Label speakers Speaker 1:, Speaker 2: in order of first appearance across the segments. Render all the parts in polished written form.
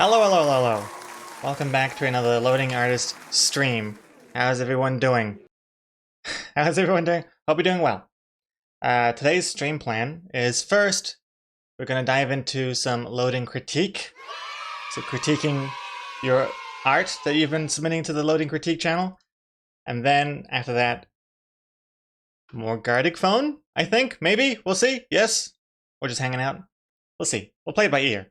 Speaker 1: Hello, hello, hello, hello. Welcome back to another Loading Artist stream. How's everyone doing? How's everyone doing? Hope you're doing well. Today's stream plan is first, we're going to dive into some loading critique. So critiquing your art that you've been submitting to the Loading Critique channel. And then after that, more Gartic Phone, I think, maybe, we'll see, yes? We're just hanging out. We'll see, we'll play it by ear.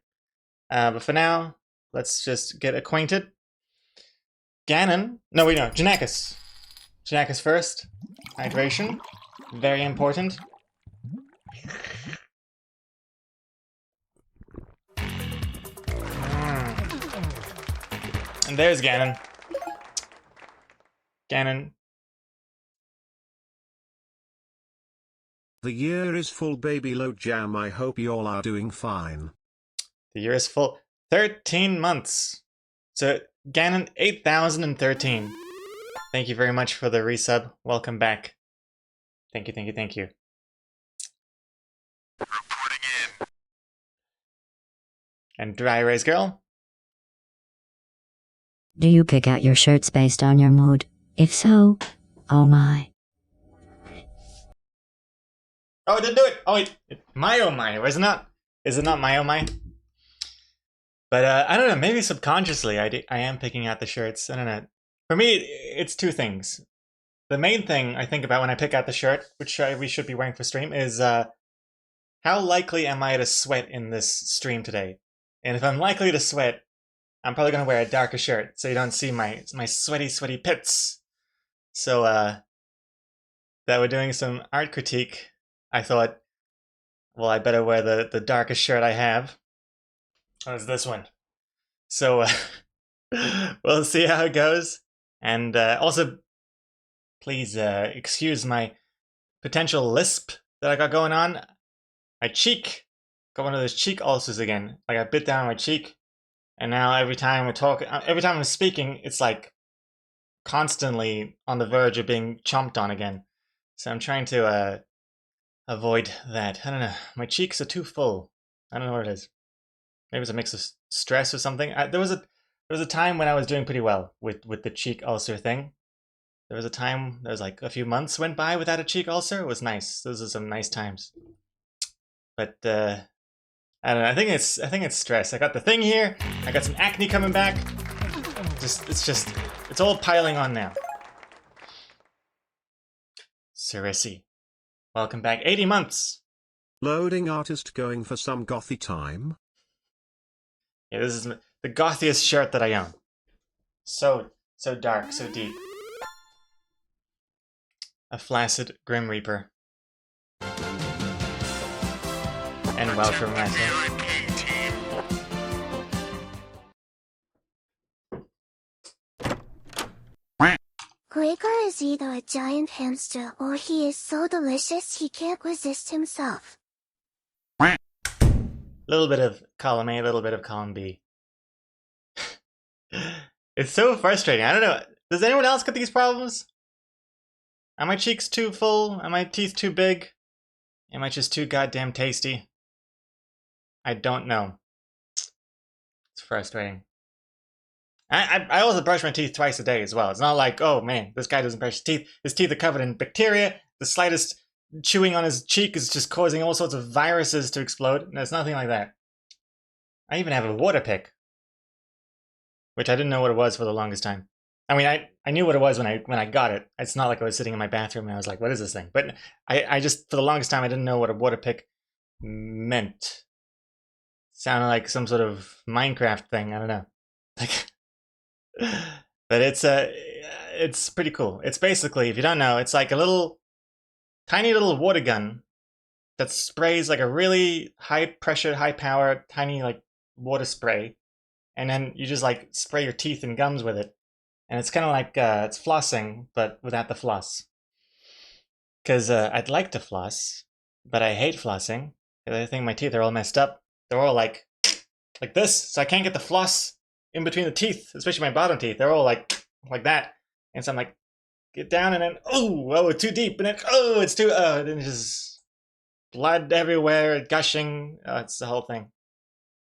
Speaker 1: But for now, let's just get acquainted. Ganon, no wait, no, Janakis. Janakis first. Hydration, very important. And there's Ganon. Ganon.
Speaker 2: The year is full, baby Low Jam. I hope you all are doing fine.
Speaker 1: The year is full. 13 months. So, Ganon 8013. Thank you very much for the resub. Welcome back. Thank you, thank you, thank you.
Speaker 3: Reporting in.
Speaker 1: And Dry Erase Girl.
Speaker 4: Do you pick out your shirts based on your mood? If so, oh my.
Speaker 1: Oh, it didn't do it! Oh wait, my oh my, is it not? Is it not my oh my? But I don't know, maybe subconsciously I am picking out the shirts. I don't know. For me, it's two things. The main thing I think about when I pick out the shirt, which we should be wearing for stream, is how likely am I to sweat in this stream today? And if I'm likely to sweat, I'm probably going to wear a darker shirt so you don't see my sweaty pits. So that we're doing some art critique, I thought, well, I better wear the darkest shirt I have. Oh, it's this one. So we'll see how it goes. And also, please excuse my potential lisp that I got going on. My cheek, got one of those cheek ulcers again. Like I bit down my cheek, and now every time I'm speaking, it's like constantly on the verge of being chomped on again. So I'm trying to avoid that. I don't know. My cheeks are too full. I don't know what it is. Maybe it's a mix of stress or something. There was a time when I was doing pretty well with the cheek ulcer thing. There was like a few months went by without a cheek ulcer. It was nice. Those are some nice times. But I don't know. I think it's stress. I got the thing here. I got some acne coming back. It's all piling on now. Cerisi, welcome back. 80 months.
Speaker 2: Loading Artist going for some gothy time.
Speaker 1: Yeah, this is the gothiest shirt that I own. So dark, so deep. A flaccid Grim Reaper. And Welsh Romancer.
Speaker 3: VIP team.
Speaker 5: Gregor is either a giant hamster or he is so delicious he can't resist himself.
Speaker 1: A little bit of column A, a little bit of column B. It's so frustrating. I don't know. Does anyone else get these problems? Are my cheeks too full? Are my teeth too big? Am I just too goddamn tasty? I don't know. It's frustrating. I also brush my teeth twice a day as well. It's not like, oh man, this guy doesn't brush his teeth. His teeth are covered in bacteria. The slightest chewing on his cheek is just causing all sorts of viruses to explode. No, it's nothing like that. I even have a water pick, which I didn't know what it was for the longest time. I mean, I knew what it was when I got it. It's not like I was sitting in my bathroom and I was like, what is this thing? But I just, for the longest time, I didn't know what a water pick meant. Sounded like some sort of Minecraft thing. I don't know. Like, but it's pretty cool. It's basically, if you don't know, it's like a tiny little water gun that sprays like a really high pressure, high power, tiny like water spray, and then you just like spray your teeth and gums with it, and it's kind of like it's flossing but without the floss. Because I'd like to floss, but I hate flossing because I think my teeth are all messed up. They're all like this, so I can't get the floss in between the teeth, especially my bottom teeth. They're all like that, and so I'm like, get down, and then oh, too deep, and then it's too then just blood everywhere, gushing. It's the whole thing.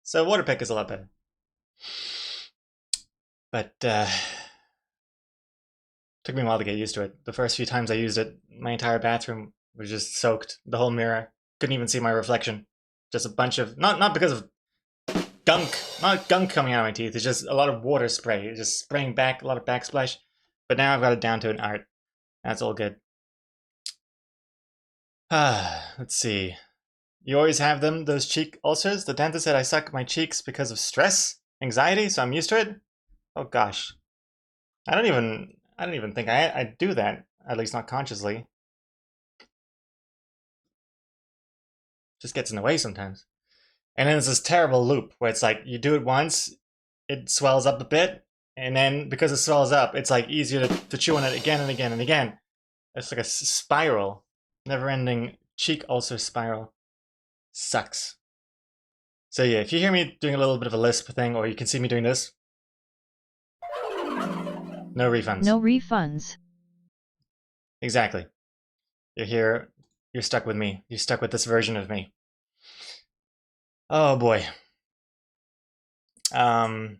Speaker 1: So water pick is a lot better. But took me a while to get used to it. The first few times I used it, my entire bathroom was just soaked. The whole mirror. Couldn't even see my reflection. Just a bunch of not because of gunk, not gunk coming out of my teeth. It's just a lot of water spray. It's just spraying back, a lot of backsplash. But now I've got it down to an art. That's all good. Let's see. You always have them, those cheek ulcers? The dentist said I suck my cheeks because of stress, anxiety, so I'm used to it? Oh gosh. I don't even think I do that, at least not consciously. Just gets in the way sometimes. And then it's this terrible loop where it's like you do it once, it swells up a bit, and then because it swells up, it's like easier to chew on it again and again and again. It's like a spiral, never-ending cheek ulcer spiral. Sucks. So yeah, if you hear me doing a little bit of a lisp thing, or you can see me doing this, no refunds.
Speaker 6: No refunds.
Speaker 1: Exactly. You're here, you're stuck with me. You're stuck with this version of me. Oh boy. Alright,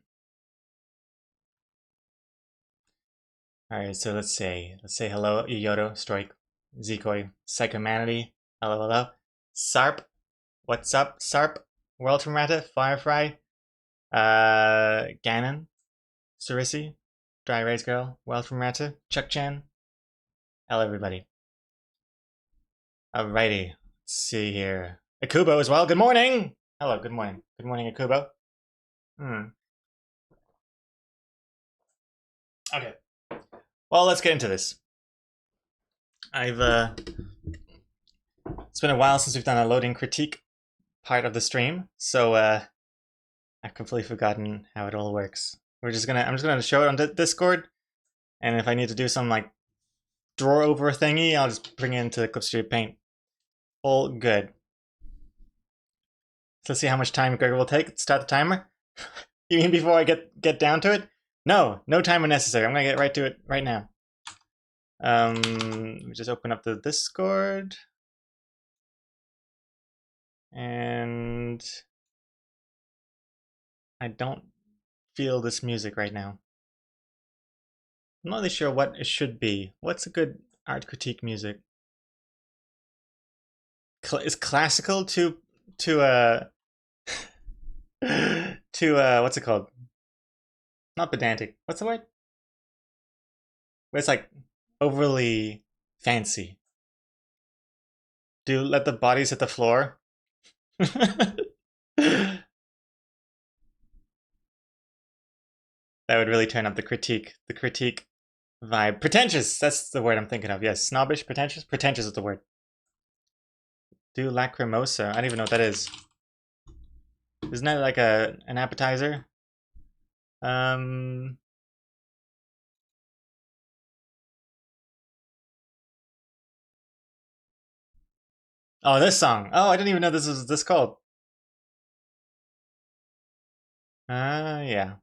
Speaker 1: so let's say hello, Iyoto, Stroik, Zikoi, Psychomanity, hello, Sarp, what's up, Sarp, World from Rata, Firefly, Ganon, Sarisi, Dry Rays Girl, World from Rata, Chuck Chan, hello everybody. Alrighty, let's see here. Akubo as well, good morning! Hello, good morning. Good morning, Akubo. Okay. Well, let's get into this. It's been a while since we've done a loading critique part of the stream, so I've completely forgotten how it all works. I'm just gonna show it on Discord, and if I need to do some like drawer over thingy, I'll just bring it into Clip Studio Paint. All good. So let's see how much time Gregor will take. Start the timer. You mean before I get down to it? No timer necessary. I'm gonna get right to it right now. Let me just open up the Discord. And I don't feel this music right now. I'm not really sure what it should be. What's a good art critique music? Is classical to what's it called? Not pedantic. What's the word? Where it's like overly fancy. Do let the bodies hit the floor. That would really turn up the critique vibe. Pretentious, that's the word I'm thinking of. Yes, snobbish, pretentious. Pretentious is the word. Do lacrimosa. I don't even know what that is. Isn't that like an appetizer? Oh, this song. Oh, I didn't even know this was this called. Yeah.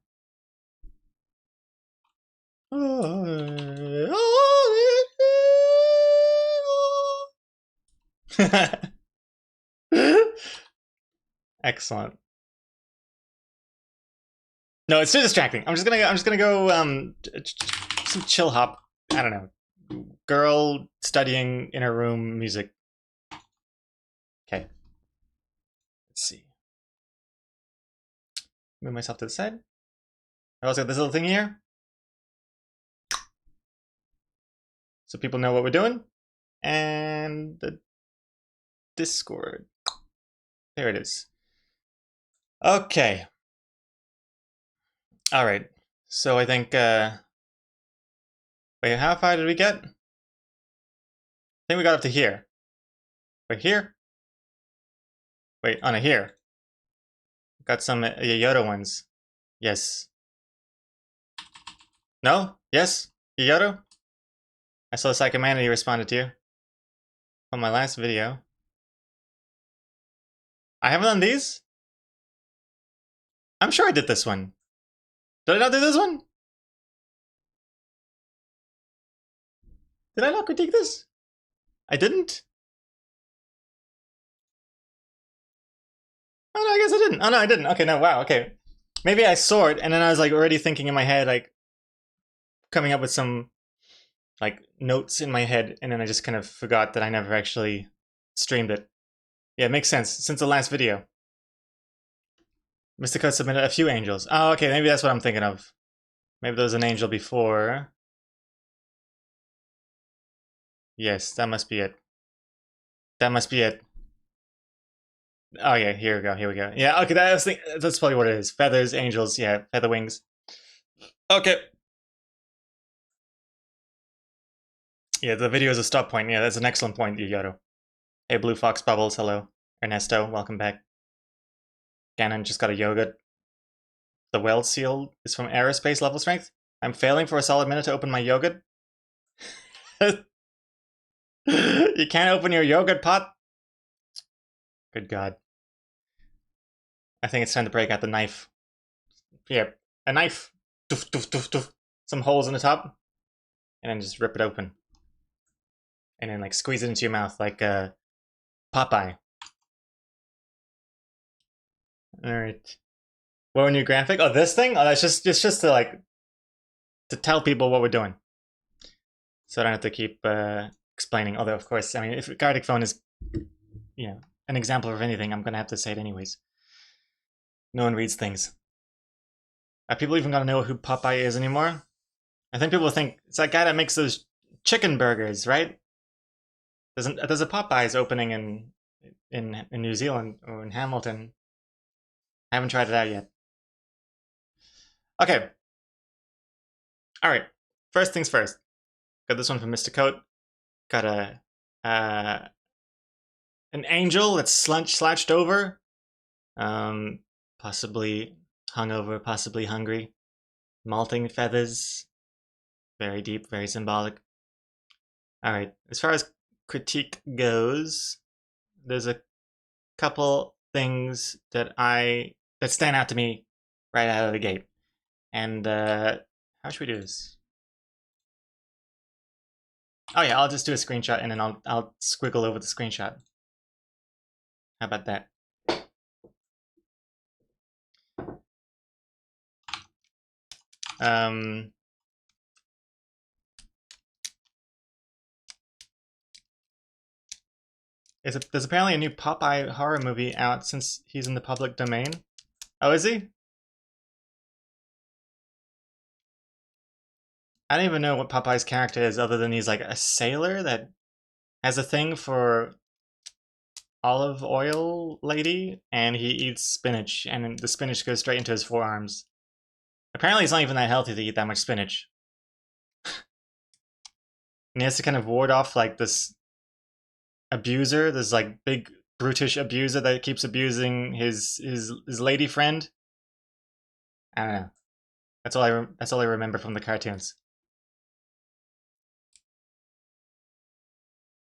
Speaker 1: Excellent. No, it's too distracting. I'm just gonna go some chill hop. I don't know. Girl studying in her room music. Okay. Let's see. Move myself to the side. I also got this little thing here. So people know what we're doing. And the Discord. There it is. Okay. All right. So I think, wait, how far did we get? I think we got up to here. Wait, here? Wait, on a here. Got some Yoda ones. Yes. No? Yes? Yoda? I saw Psychomanity responded to you. On my last video. I haven't done these? I'm sure I did this one. Did I not do this one? Did I not critique this? I didn't? Oh no, I guess I didn't. Oh no, I didn't. Okay, no, wow, okay. maybe I saw it and then I was like already thinking in my head, like coming up with some like notes in my head, and then I just kind of forgot that I never actually streamed it. Yeah, it makes sense since the last video. Mr. Code submitted a few angels. Oh, okay, maybe that's what I'm thinking of. Maybe there was an angel before. Yes, that must be it. That must be it. Oh yeah, here we go, here we go. Yeah, okay, that's probably what it is. Feathers, angels, yeah, feather wings. Okay. Yeah, the video is a stop point. Yeah, that's an excellent point, Yoto. Hey, Blue Fox Bubbles, hello. Ernesto, welcome back. Ganon just got a yogurt. The weld seal is from aerospace level strength. I'm failing for a solid minute to open my yogurt. You can't open your yogurt pot? Good God. I think it's time to break out the knife. Yeah, a knife. Doof, doof, doof, doof. Some holes in the top. And then just rip it open. And then like squeeze it into your mouth like Popeye. Alright. What new graphic? Oh, this thing? Oh, that's just to like to tell people what we're doing. So I don't have to keep explaining. Although of course, I mean, if Gartic Phone is, you know, an example of anything, I'm gonna have to say it anyways. No one reads things. Are people even gonna know who Popeye is anymore? I think people think it's that guy that makes those chicken burgers, right? There's a Popeyes opening in New Zealand or in Hamilton. I haven't tried it out yet. Okay. All right. First things first. Got this one from Mr. Coat. Got a an angel that's slouched over, possibly hungover, possibly hungry. Malting feathers, very deep, very symbolic. All right. As far as critique goes, there's a couple things that stand out to me right out of the gate. And how should we do this? Oh yeah, I'll just do a screenshot and then I'll squiggle over the screenshot. How about that? There's apparently a new Popeye horror movie out since he's in the public domain. Oh, is he? I don't even know what Popeye's character is other than he's like a sailor that has a thing for olive oil lady, and he eats spinach, and the spinach goes straight into his forearms. Apparently it's not even that healthy to eat that much spinach. And he has to kind of ward off like this abuser, this like big brutish abuser that keeps abusing his lady friend. I don't know. That's all I remember from the cartoons.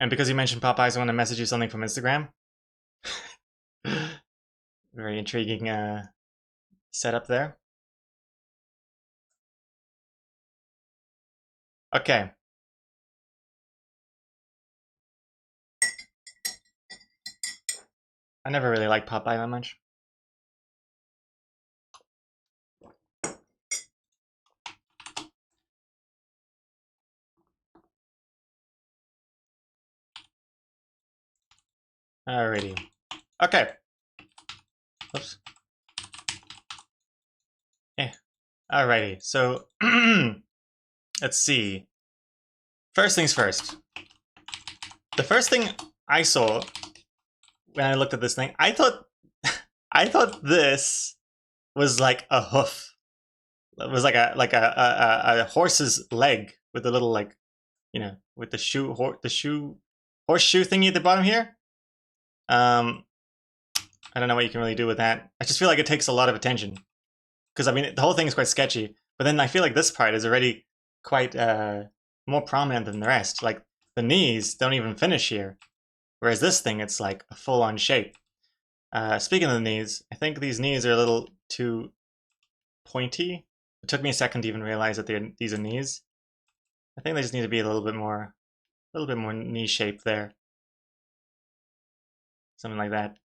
Speaker 1: And because you mentioned Popeyes, I want to message you something from Instagram. Very intriguing setup there. Okay. I never really liked Popeye that much. Alrighty. Okay. Oops. Yeah. Alrighty. So let's see. First things first. The first thing I saw when I looked at this thing, I thought this was like a hoof. It was like a horse's leg with a little like, you know, with the horseshoe thingy at the bottom here. I don't know what you can really do with that. I just feel like it takes a lot of attention. Because, I mean, the whole thing is quite sketchy. But then I feel like this part is already quite more prominent than the rest. Like, the knees don't even finish here. Whereas this thing, it's like a full-on shape. Speaking of the knees, I think these knees are a little too pointy. It took me a second to even realize that these are knees. I think they just need to be a little bit more knee shape there. Something like that.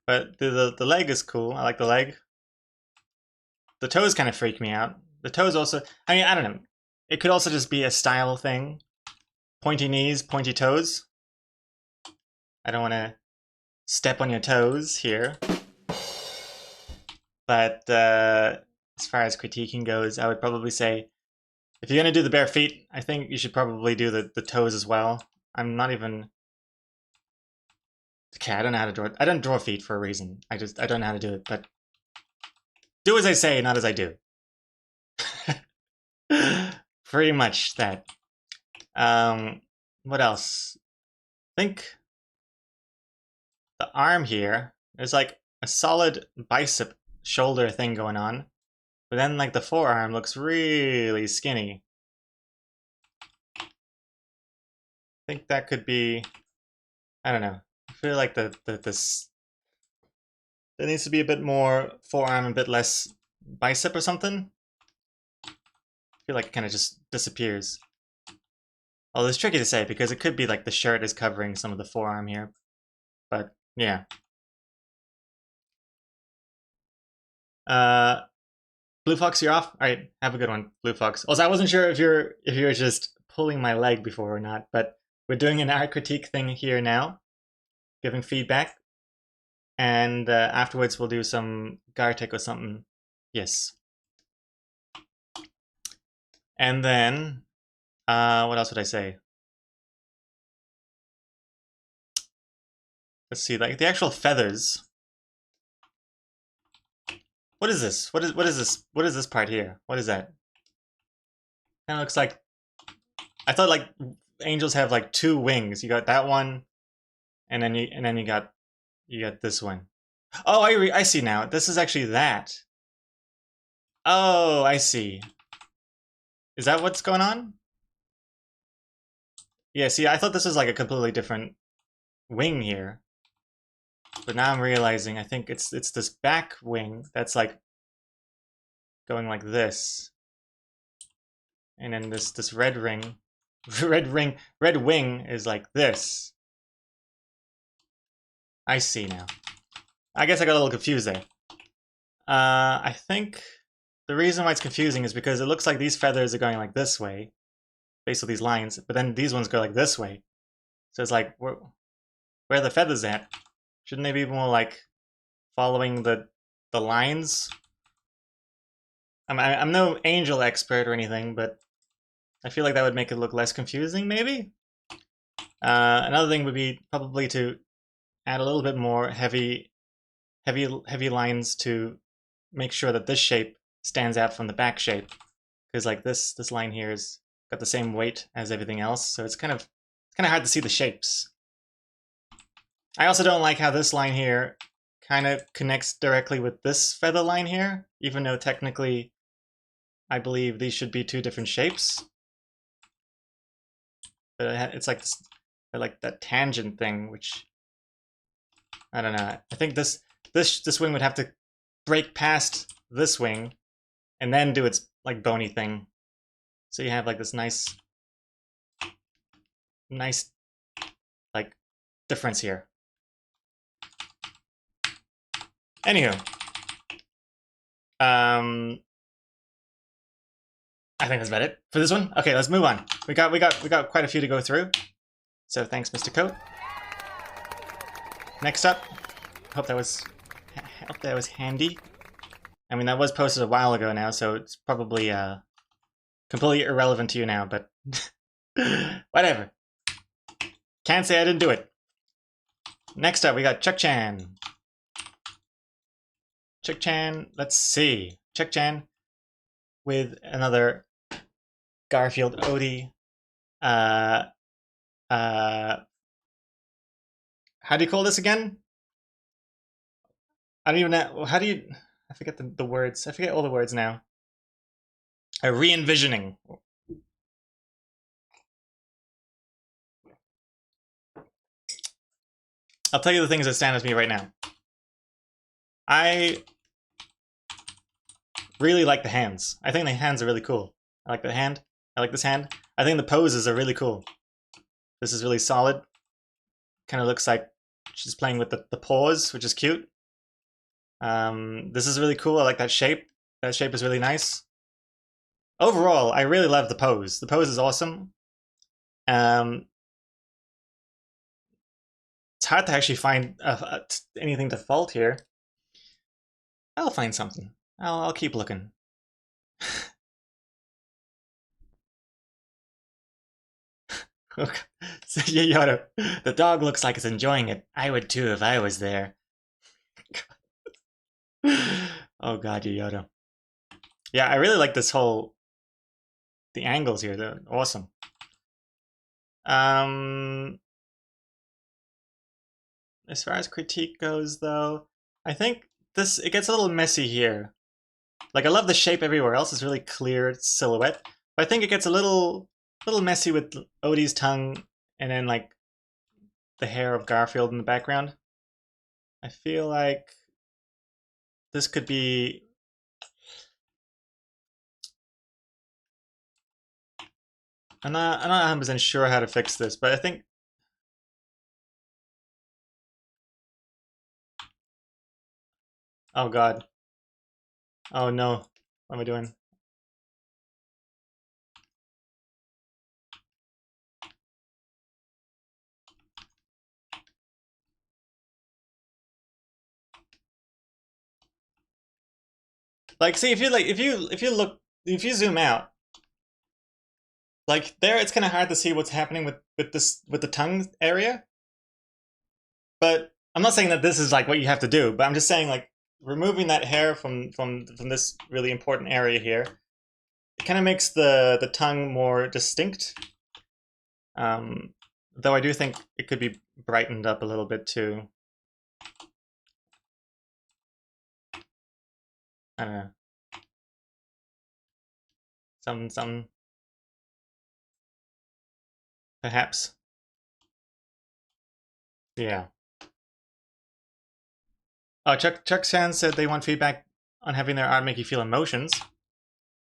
Speaker 1: But the leg is cool. I like the leg. The toes kind of freak me out. The toes also, I mean, I don't know. It could also just be a style thing. Pointy knees, pointy toes. I don't want to step on your toes here. But as far as critiquing goes, I would probably say, if you're going to do the bare feet, I think you should probably do the toes as well. I'm not even... Okay, I don't know how to draw. I don't draw feet for a reason. I don't know how to do it, but do as I say, not as I do. Pretty much that. What else? I think the arm here, there's like a solid bicep shoulder thing going on, but then like the forearm looks really skinny. I think that could be, I don't know. I feel like this there needs to be a bit more forearm, a bit less bicep or something. I feel like it kind of just disappears. Although it's tricky to say because it could be like the shirt is covering some of the forearm here. But yeah. Blue Fox, you're off. All right, have a good one, Blue Fox. Also, I wasn't sure if you're just pulling my leg before or not, but we're doing an art critique thing here now, giving feedback, and afterwards we'll do some Gartic or something. Yes. And then, what else would I say? Let's see, like the actual feathers. What is this? What is this? What is this part here? What is that? Kind of looks like. I thought like angels have like two wings. You got that one, and then you got this one. Oh, I see now. This is actually that. Oh, I see. Is that what's going on? Yeah. See, I thought this was like a completely different wing here. But now I'm realizing I think it's this back wing that's like going like this. And then this red wing is like this. I see now. I guess I got a little confused there. I think the reason why it's confusing is because it looks like these feathers are going like this way, based on these lines, but then these ones go like this way. So it's like, where are the feathers at? Shouldn't they be more like following the lines? I'm no angel expert or anything, but I feel like that would make it look less confusing, maybe? Another thing would be probably to add a little bit more heavy lines to make sure that this shape stands out from the back shape. Because like this line here has got the same weight as everything else, so it's kind of hard to see the shapes. I also don't like how this line here kind of connects directly with this feather line here, even though technically I believe these should be two different shapes. But it's like that tangent thing, which I don't know. I think this wing would have to break past this wing and then do its like bony thing. So you have like this nice like difference here. Anywho, I think that's about it for this one. Okay, let's move on. We got quite a few to go through. So thanks, Mr. Coat. Next up, hope that was handy. I mean, that was posted a while ago now, so it's probably completely irrelevant to you now. But whatever. Can't say I didn't do it. Next up, we got Chuck Chan. Chuck Chan, let's see. Chuck Chan with another Garfield Odie. How do you call this again? I don't even know. How do you... I forget the words. I forget all the words now. A re-envisioning. I'll tell you the things that stand with me right now. I really like the hands. I think the hands are really cool. I like the hand. I like this hand. I think the poses are really cool. This is really solid. Kind of looks like she's playing with the paws, which is cute. This is really cool. I like that shape. That shape is really nice. Overall, I really love the pose. The pose is awesome. It's hard to actually find anything to fault here. I'll find something. I'll keep looking. So, Yoda, the dog looks like it's enjoying it. I would too if I was there. Oh god, Yoda. Yeah, I really like this whole... the angles here, they're awesome. As far as critique goes, though, I think it gets a little messy here. Like, I love the shape everywhere else. It's really clear silhouette. But I think it gets a little messy with Odie's tongue and then, like, the hair of Garfield in the background. I feel like this could be... I'm not 100% sure how to fix this, but I think... Oh god. Oh no. What am I doing? Like, see, if you zoom out, like there, it's kind of hard to see what's happening with the tongue area. But I'm not saying that this is like what you have to do. But I'm just saying, like, removing that hair from this really important area here, it kind of makes the tongue more distinct. Though I do think it could be brightened up a little bit too. I don't know. Some perhaps. Yeah. Oh, Chuck Chan said they want feedback on having their art make you feel emotions.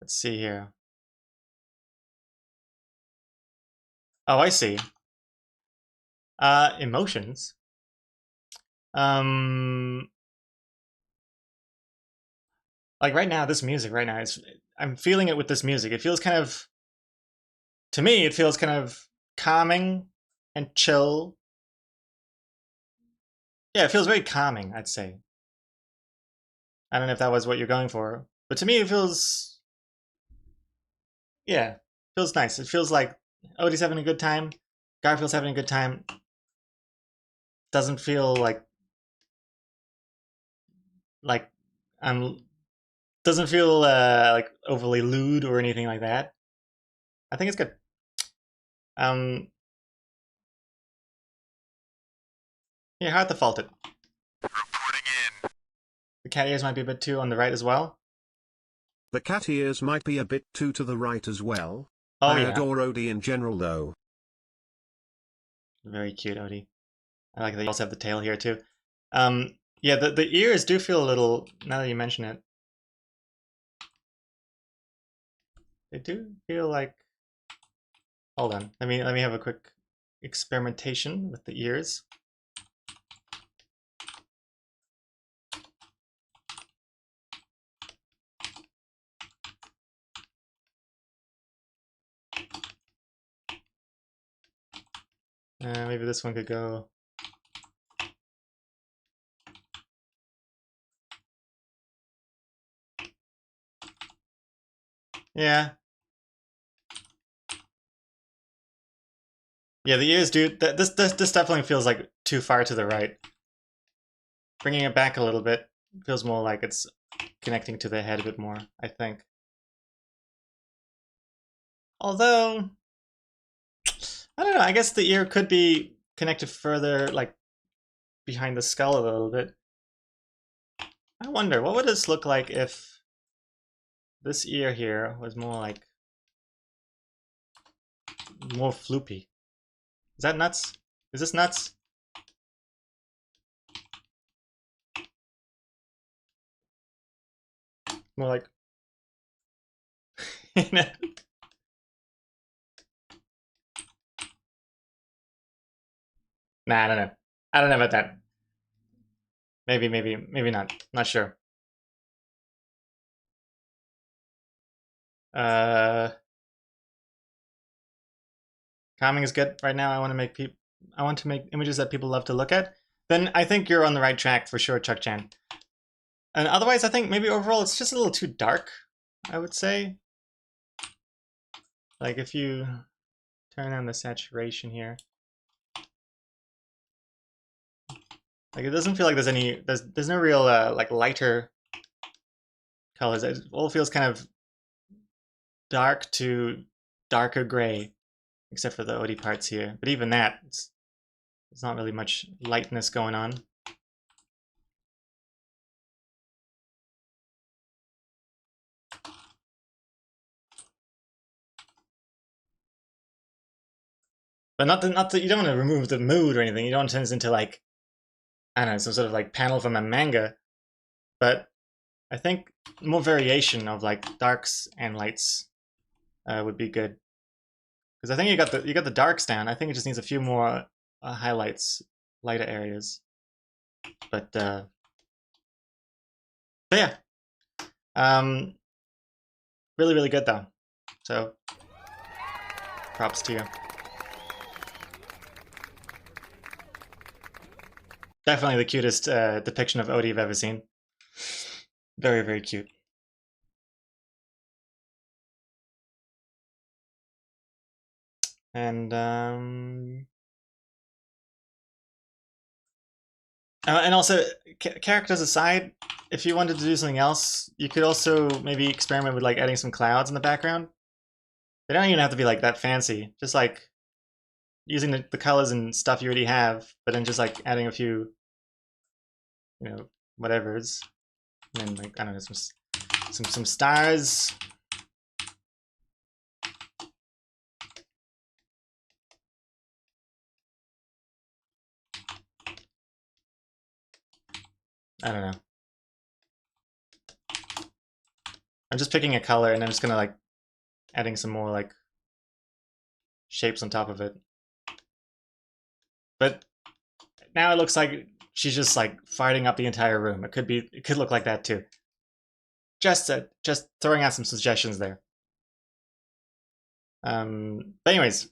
Speaker 1: Let's see here. Oh, I see. Emotions. Like right now, this music right now, I'm feeling it with this music. It feels kind of, to me, it feels kind of calming and chill. Yeah, it feels very calming, I'd say. I don't know if that was what you're going for, but to me, it feels, yeah, feels nice. It feels like Odie's having a good time, Garfield's having a good time. Doesn't feel like I'm doesn't feel like overly lewd or anything like that. I think it's good. Yeah, hard to fault it.
Speaker 3: Reporting in.
Speaker 1: The cat ears might be a bit too on the right as well.
Speaker 2: The cat ears might be a bit too to the right as well.
Speaker 1: Oh
Speaker 2: I
Speaker 1: yeah,
Speaker 2: adore Odie in general though.
Speaker 1: very cute Odie. I like that you also have the tail here too. Yeah, the ears do feel a little, now that you mention it, they do feel like, hold on, let me have a quick experimentation with the ears. Maybe this one could go. Yeah. Yeah, the ears do. This definitely feels like too far to the right. Bringing it back a little bit feels more like it's connecting to the head a bit more, I think. Although, I don't know, I guess the ear could be connected further, like, behind the skull a little bit. I wonder, what would this look like if this ear here was more like... more floopy? Is that nuts? Is this nuts? More like... Nah, I don't know. I don't know about that. maybe not. Not sure. Calming is good right now. I want to make images that people love to look at. Then I think you're on the right track for sure, Chuck Chan. And otherwise, I think maybe overall it's just a little too dark, I would say. Like if you turn on the saturation here. Like it doesn't feel like there's no real like lighter colors. It all feels kind of dark to darker gray, except for the Odie parts here. But even that, there's not really much lightness going on. But not that you don't want to remove the mood or anything. You don't want to turn this into like, I don't know, some sort of like panel from a manga. But I think more variation of like darks and lights would be good. Because I think you got the darks down. I think it just needs a few more highlights, lighter areas. But yeah, really good though. So props to you. Definitely the cutest depiction of Odie I've ever seen. Very cute. And also characters aside, if you wanted to do something else, you could also maybe experiment with like adding some clouds in the background. They don't even have to be like that fancy. Just like using the colors and stuff you already have, but then just like adding a few, you know, whatevers. And then like I don't know, some stars. I don't know. I'm just picking a color and I'm just gonna like adding some more like shapes on top of it. But now it looks like she's just like fighting up the entire room. It could look like that too. Just throwing out some suggestions there. But anyways,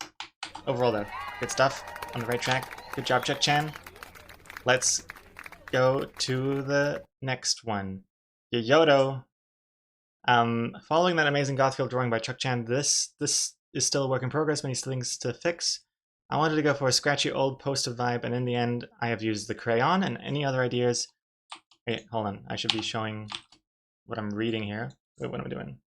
Speaker 1: overall though, good stuff, on the right track. Good job, Chuck Chan. Let's go to the next one. Yoyoto. Following that amazing Gothfield drawing by Chuck Chan, this is still a work in progress, many things to fix. I wanted to go for a scratchy old poster vibe, and in the end, I have used the crayon and any other ideas. Wait, hold on. I should be showing what I'm reading here. Wait, what am I doing?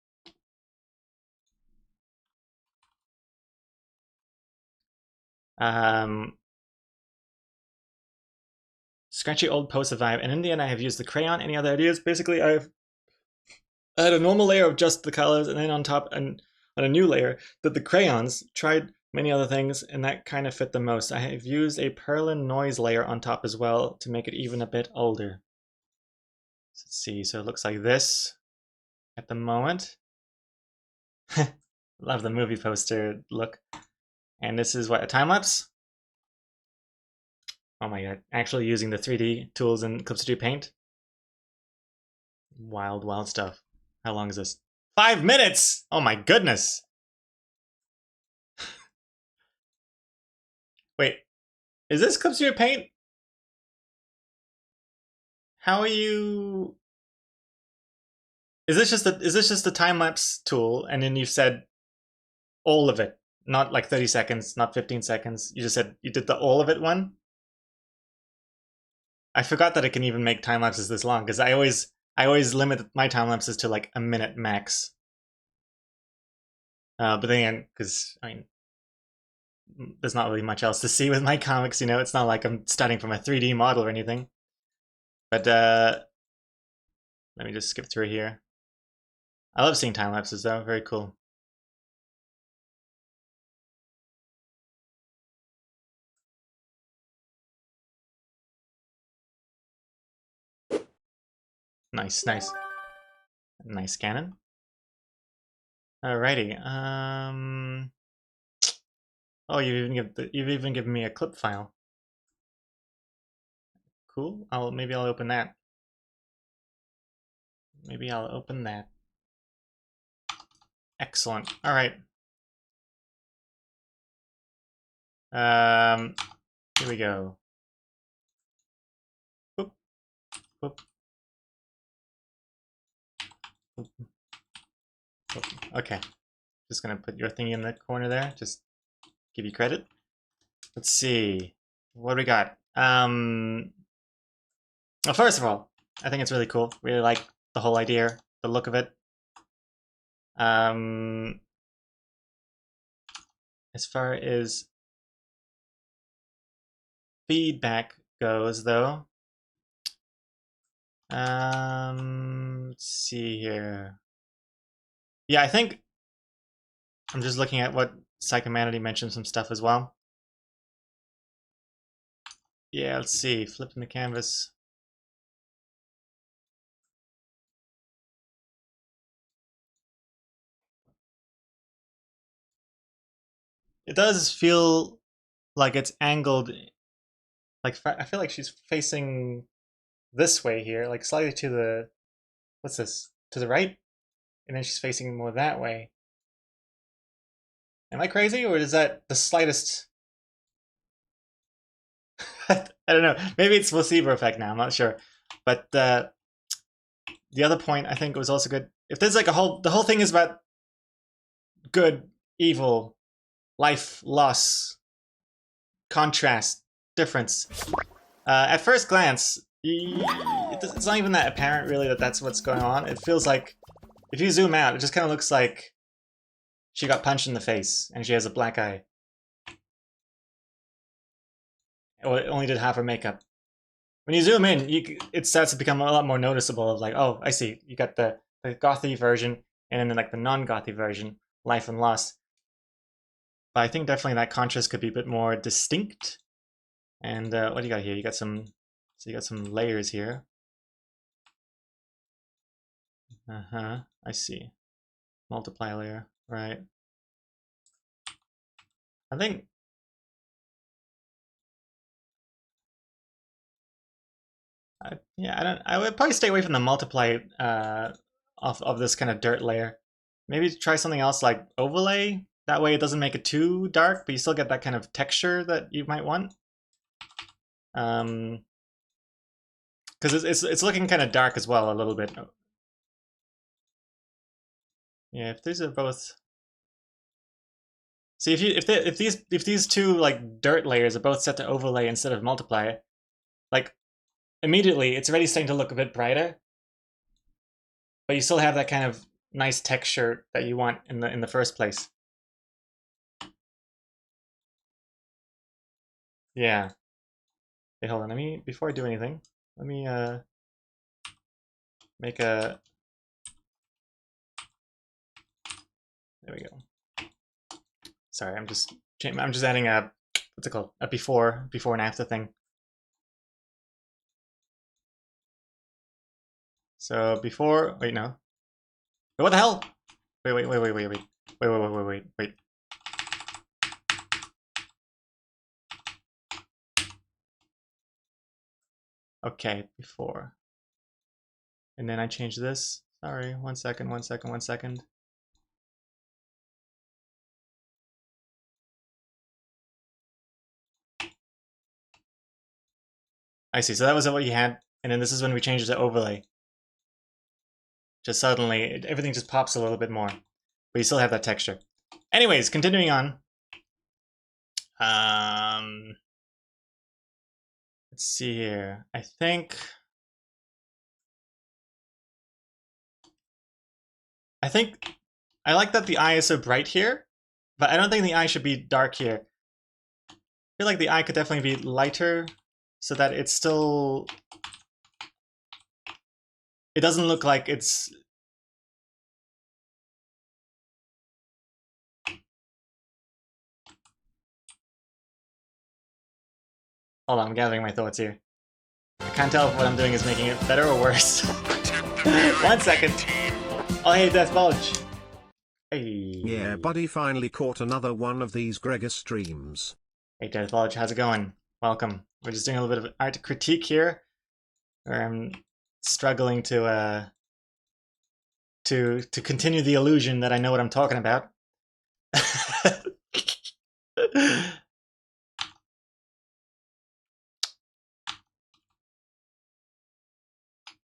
Speaker 1: Scratchy old poster vibe, and in the end, I have used the crayon. Any other ideas? Basically, I had a normal layer of just the colors, and then on top, and on a new layer, that the crayons tried many other things, and that kind of fit the most. I have used a Perlin noise layer on top as well to make it even a bit older. Let's see, so it looks like this at the moment. Love the movie poster look. And this is what, a time lapse? Oh my god, actually using the 3D tools in Clip Studio Paint? Wild stuff. How long is this? 5 minutes! Oh my goodness! Wait, is this Clip Studio Paint? How are you? Is this just the time lapse tool, and then you said all of it, not like 30 seconds, not 15 seconds. You just said you did the all of it one. I forgot that it can even make time lapses this long because I always limit my time lapses to like a minute max. But then, because I mean, there's not really much else to see with my comics, you know. It's not like I'm studying from a 3D model or anything. But let me just skip through here. I love seeing time lapses though. Very cool. Nice Canon. Alrighty. Oh, you've even given me a clip file. Cool. Maybe I'll open that. Maybe I'll open that. Excellent. All right. Here we go. Boop. Boop. Boop. Boop. Okay. Just gonna put your thing in the corner there. Just give you credit. Let's see. What do we got? Well, first of all, I think it's really cool. Really like the whole idea, the look of it. As far as feedback goes, though, let's see here. Yeah, I think I'm just looking at what Psychomanity mentioned some stuff as well. Yeah, let's see. Flipping the canvas. It does feel like it's angled. Like, I feel like she's facing this way here, like slightly to the, what's this? To the right? And then she's facing more that way. Am I crazy, or is that the slightest? I don't know. Maybe it's placebo effect now. I'm not sure. But the other point I think was also good. If there's like the whole thing is about good, evil, life, loss, contrast, difference. At first glance, it's not even that apparent really that that's what's going on. It feels like, if you zoom out, it just kind of looks like she got punched in the face and she has a black eye. Or it only did half her makeup. When you zoom in, it starts to become a lot more noticeable of like, oh, I see. You got the gothy version and then like the non-gothy version, life and loss. But I think definitely that contrast could be a bit more distinct. And what do you got here? You got some, so you got some layers here. I see. Multiply layer, right? I think I would probably stay away from the multiply of this kind of dirt layer. Maybe try something else like overlay. That way it doesn't make it too dark, but you still get that kind of texture that you might want. Because it's looking kind of dark as well a little bit. Yeah, if these are both. See, if these two like dirt layers are both set to overlay instead of multiply, like immediately it's already starting to look a bit brighter, but you still have that kind of nice texture that you want in the first place. Yeah. Wait, hold on. Let me, before I do anything, let me make a. There we go. Sorry, I'm just adding a, what's it called? A before and after thing. So before, wait, no. What the hell? Wait. Okay, before. And then I change this. Sorry, one second. I see, so that was what you had, and then this is when we changed it to overlay. Just suddenly, everything just pops a little bit more, but you still have that texture. Anyways, continuing on. Let's see here. I think I like that the eye is so bright here, but I don't think the eye should be dark here. I feel like the eye could definitely be lighter so that it's still, it doesn't look like it's, hold on, I'm gathering my thoughts here. I can't tell if what I'm doing is making it better or worse. 1 second. Oh, hey, Death Bulge. Hey.
Speaker 2: Yeah, buddy finally caught another one of these Gregor streams.
Speaker 1: Hey, Death Bulge, how's it going? Welcome. We're just doing a little bit of art critique here, where I'm struggling to continue the illusion that I know what I'm talking about.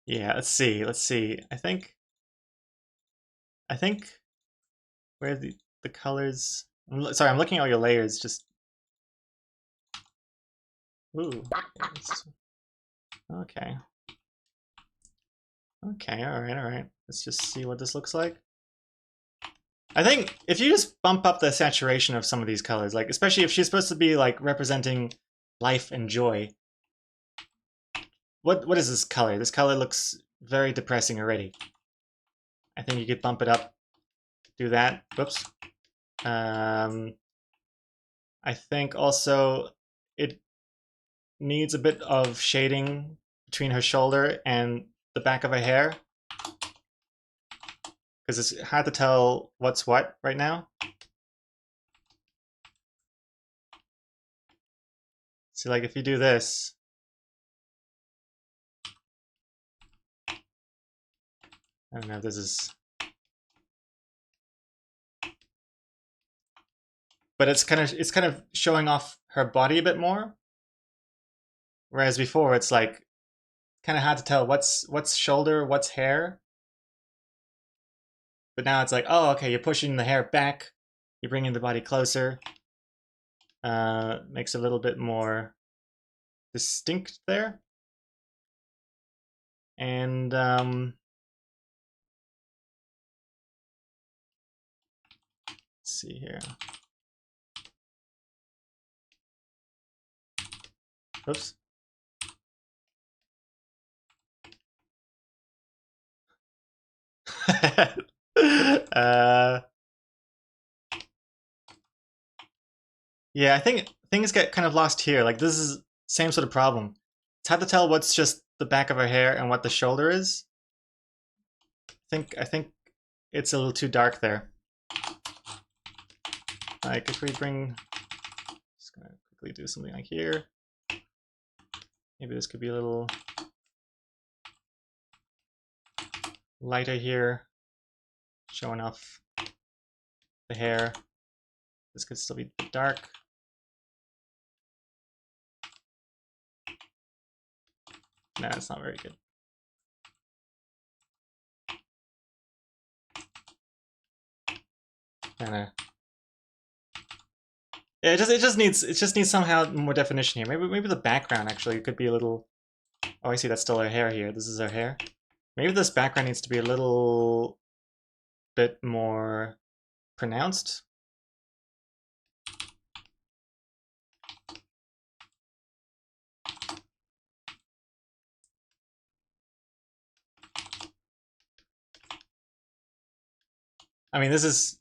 Speaker 1: Yeah, let's see. Let's see. I think where the colors. Sorry, I'm looking at all your layers. Just ooh. Okay. Okay. All right. All right. Let's just see what this looks like. I think if you just bump up the saturation of some of these colors, like especially if she's supposed to be like representing life and joy. What is this color? This color looks very depressing already. I think you could bump it up. Do that. Whoops. I think also it needs a bit of shading between her shoulder and the back of her hair. Because it's hard to tell what's what right now. So like if you do this, I don't know if this is, but it's kind of showing off her body a bit more. Whereas before it's like kind of hard to tell what's shoulder, what's hair. But now it's like, oh, okay, you're pushing the hair back, you're bringing the body closer. Makes it a little bit more distinct there. And let's see here. Oops. Yeah, I think things get kind of lost here. Like this is same sort of problem. It's hard to tell what's just the back of her hair and what the shoulder is. I think it's a little too dark there. Like if we bring, just gonna quickly do something like here. Maybe this could be a little lighter here, showing off the hair. This could still be dark. No, it's not very good. Kinda. Yeah, it just needs somehow more definition here. Maybe the background actually could be a little. Oh, I see. That's still her hair here. This is her hair. Maybe this background needs to be a little bit more pronounced. I mean, this is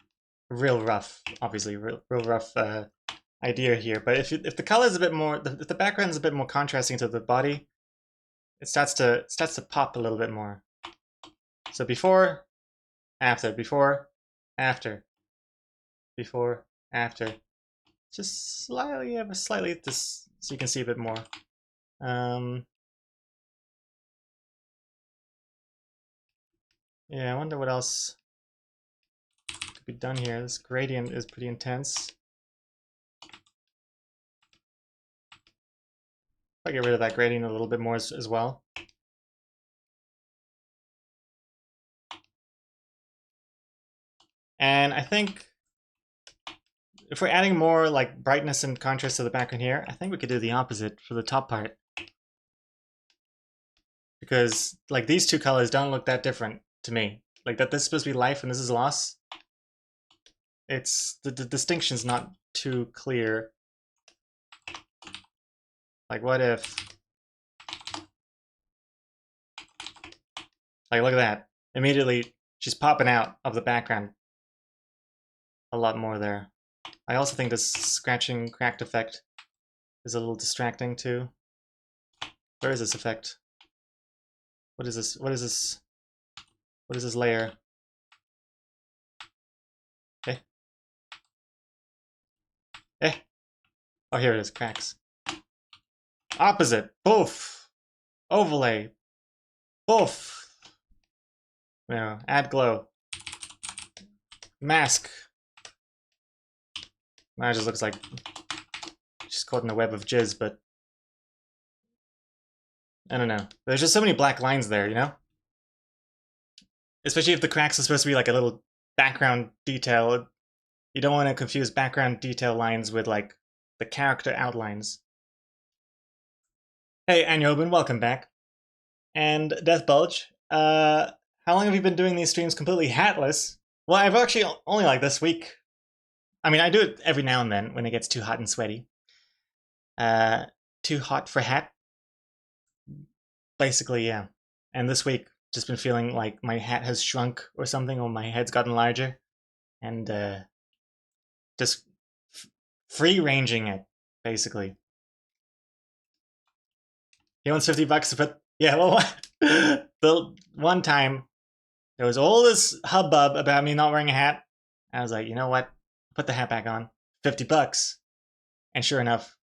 Speaker 1: real rough, obviously, real rough idea here. But if the color is a bit more, if the background is a bit more contrasting to the body, it starts to pop a little bit more. So before, after, before, after, before, after. Just slightly this, so you can see a bit more. Yeah, I wonder what else could be done here. This gradient is pretty intense. I'll get rid of that gradient a little bit more as well. And I think if we're adding more like brightness and contrast to the background here, I think we could do the opposite for the top part. Because like these two colors don't look that different to me. Like that this is supposed to be life and this is loss. It's the distinction's not too clear. Like what if, like look at that. Immediately she's popping out of the background a lot more there. I also think this scratching cracked effect is a little distracting too. Where is this effect? What is this? What is this? What is this layer? Eh. Oh, here it is, cracks. Opposite. Boof. Overlay. Boof. No. Add glow. Mask. That just looks like she's caught in a web of jizz, but I don't know. There's just so many black lines there, you know? Especially if the cracks are supposed to be like a little background detail. You don't want to confuse background detail lines with like the character outlines. Hey, Anyobin, welcome back. And Death Bulge, how long have you been doing these streams completely hatless? Well, I've actually only like this week. I mean, I do it every now and then when it gets too hot and sweaty. Too hot for hat. Basically, yeah. And this week, just been feeling like my hat has shrunk or something, or my head's gotten larger. And just free-ranging it, basically. He wants $50 to put... Yeah, well, the one time, there was all this hubbub about me not wearing a hat. I was like, you know what? Put the hat back on. $50. And sure enough,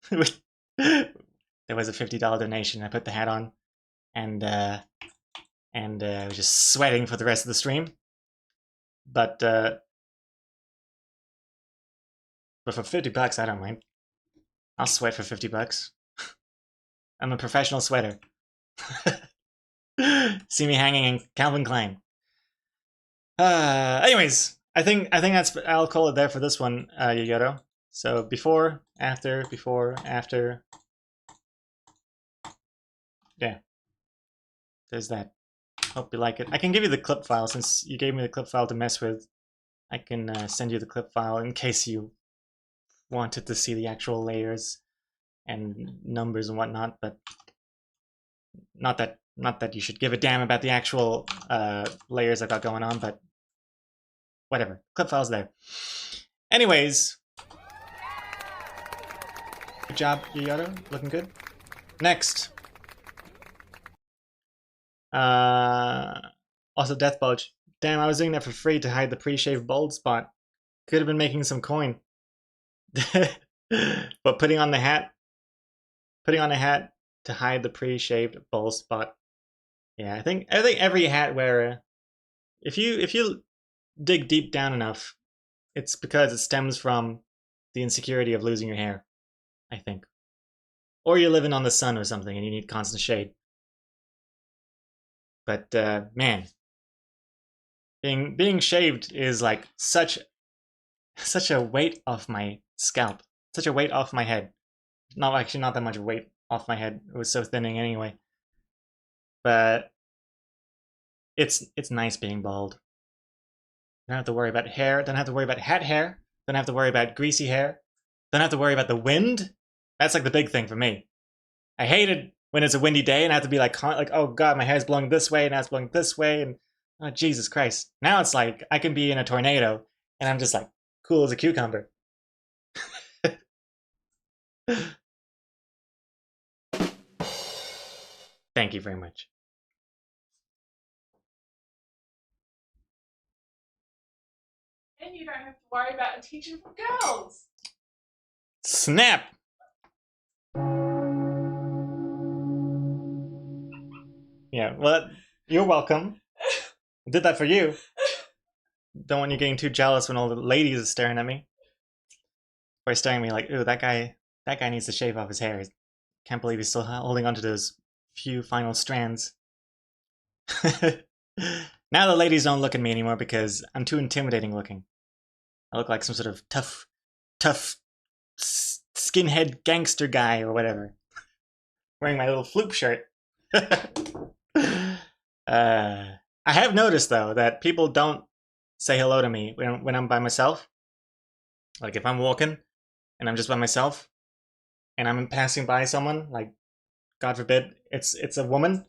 Speaker 1: there was a $50 donation. I put the hat on, and I was just sweating for the rest of the stream. But for $50, I don't mind. I'll sweat for $50. I'm a professional sweater. See me hanging in Calvin Klein. Anyways, I think that's... I'll call it there for this one, Yoyoto. So before, after, yeah. There's that. Hope you like it. I can give you the clip file since you gave me the clip file to mess with. I can send you the clip file in case you wanted to see the actual layers and numbers and whatnot, but not that you should give a damn about the actual layers I've got going on, but whatever. Clip file's there. Anyways, good job, Yoyoto. Looking good. Next. Also Death Bulge. Damn, I was doing that for free to hide the pre-shaved bald spot. Could have been making some coin. But putting on the hat to hide the pre-shaved bald spot. Yeah, I think every hat wearer, if you dig deep down enough, it's because it stems from the insecurity of losing your hair, I think. Or you're living on the sun or something and you need constant shade. But man, being shaved is like such a weight off my scalp, such a weight off my head. Not that much weight off my head. It was so thinning anyway. But it's nice being bald. Don't have to worry about hair. Don't have to worry about hat hair. Don't have to worry about greasy hair. Don't have to worry about the wind. That's like the big thing for me. I hate it when it's a windy day and I have to be like, oh god, my hair's blowing this way and now it's blowing this way, and oh Jesus Christ. Now it's like I can be in a tornado and I'm just like cool as a cucumber. Thank you very much.
Speaker 6: And you don't have to worry about attention from girls.
Speaker 1: Snap! Yeah, well, you're welcome. I did that for you. Don't want you getting too jealous when all the ladies are staring at me. Or staring at me like, ooh, that guy needs to shave off his hair. Can't believe he's still holding on to those few final strands. Now the ladies don't look at me anymore because I'm too intimidating looking. I look like some sort of tough skinhead gangster guy or whatever. Wearing my little floop shirt. I have noticed though that people don't say hello to me when I'm by myself. Like if I'm walking and I'm just by myself and I'm passing by someone, like God forbid it's a woman,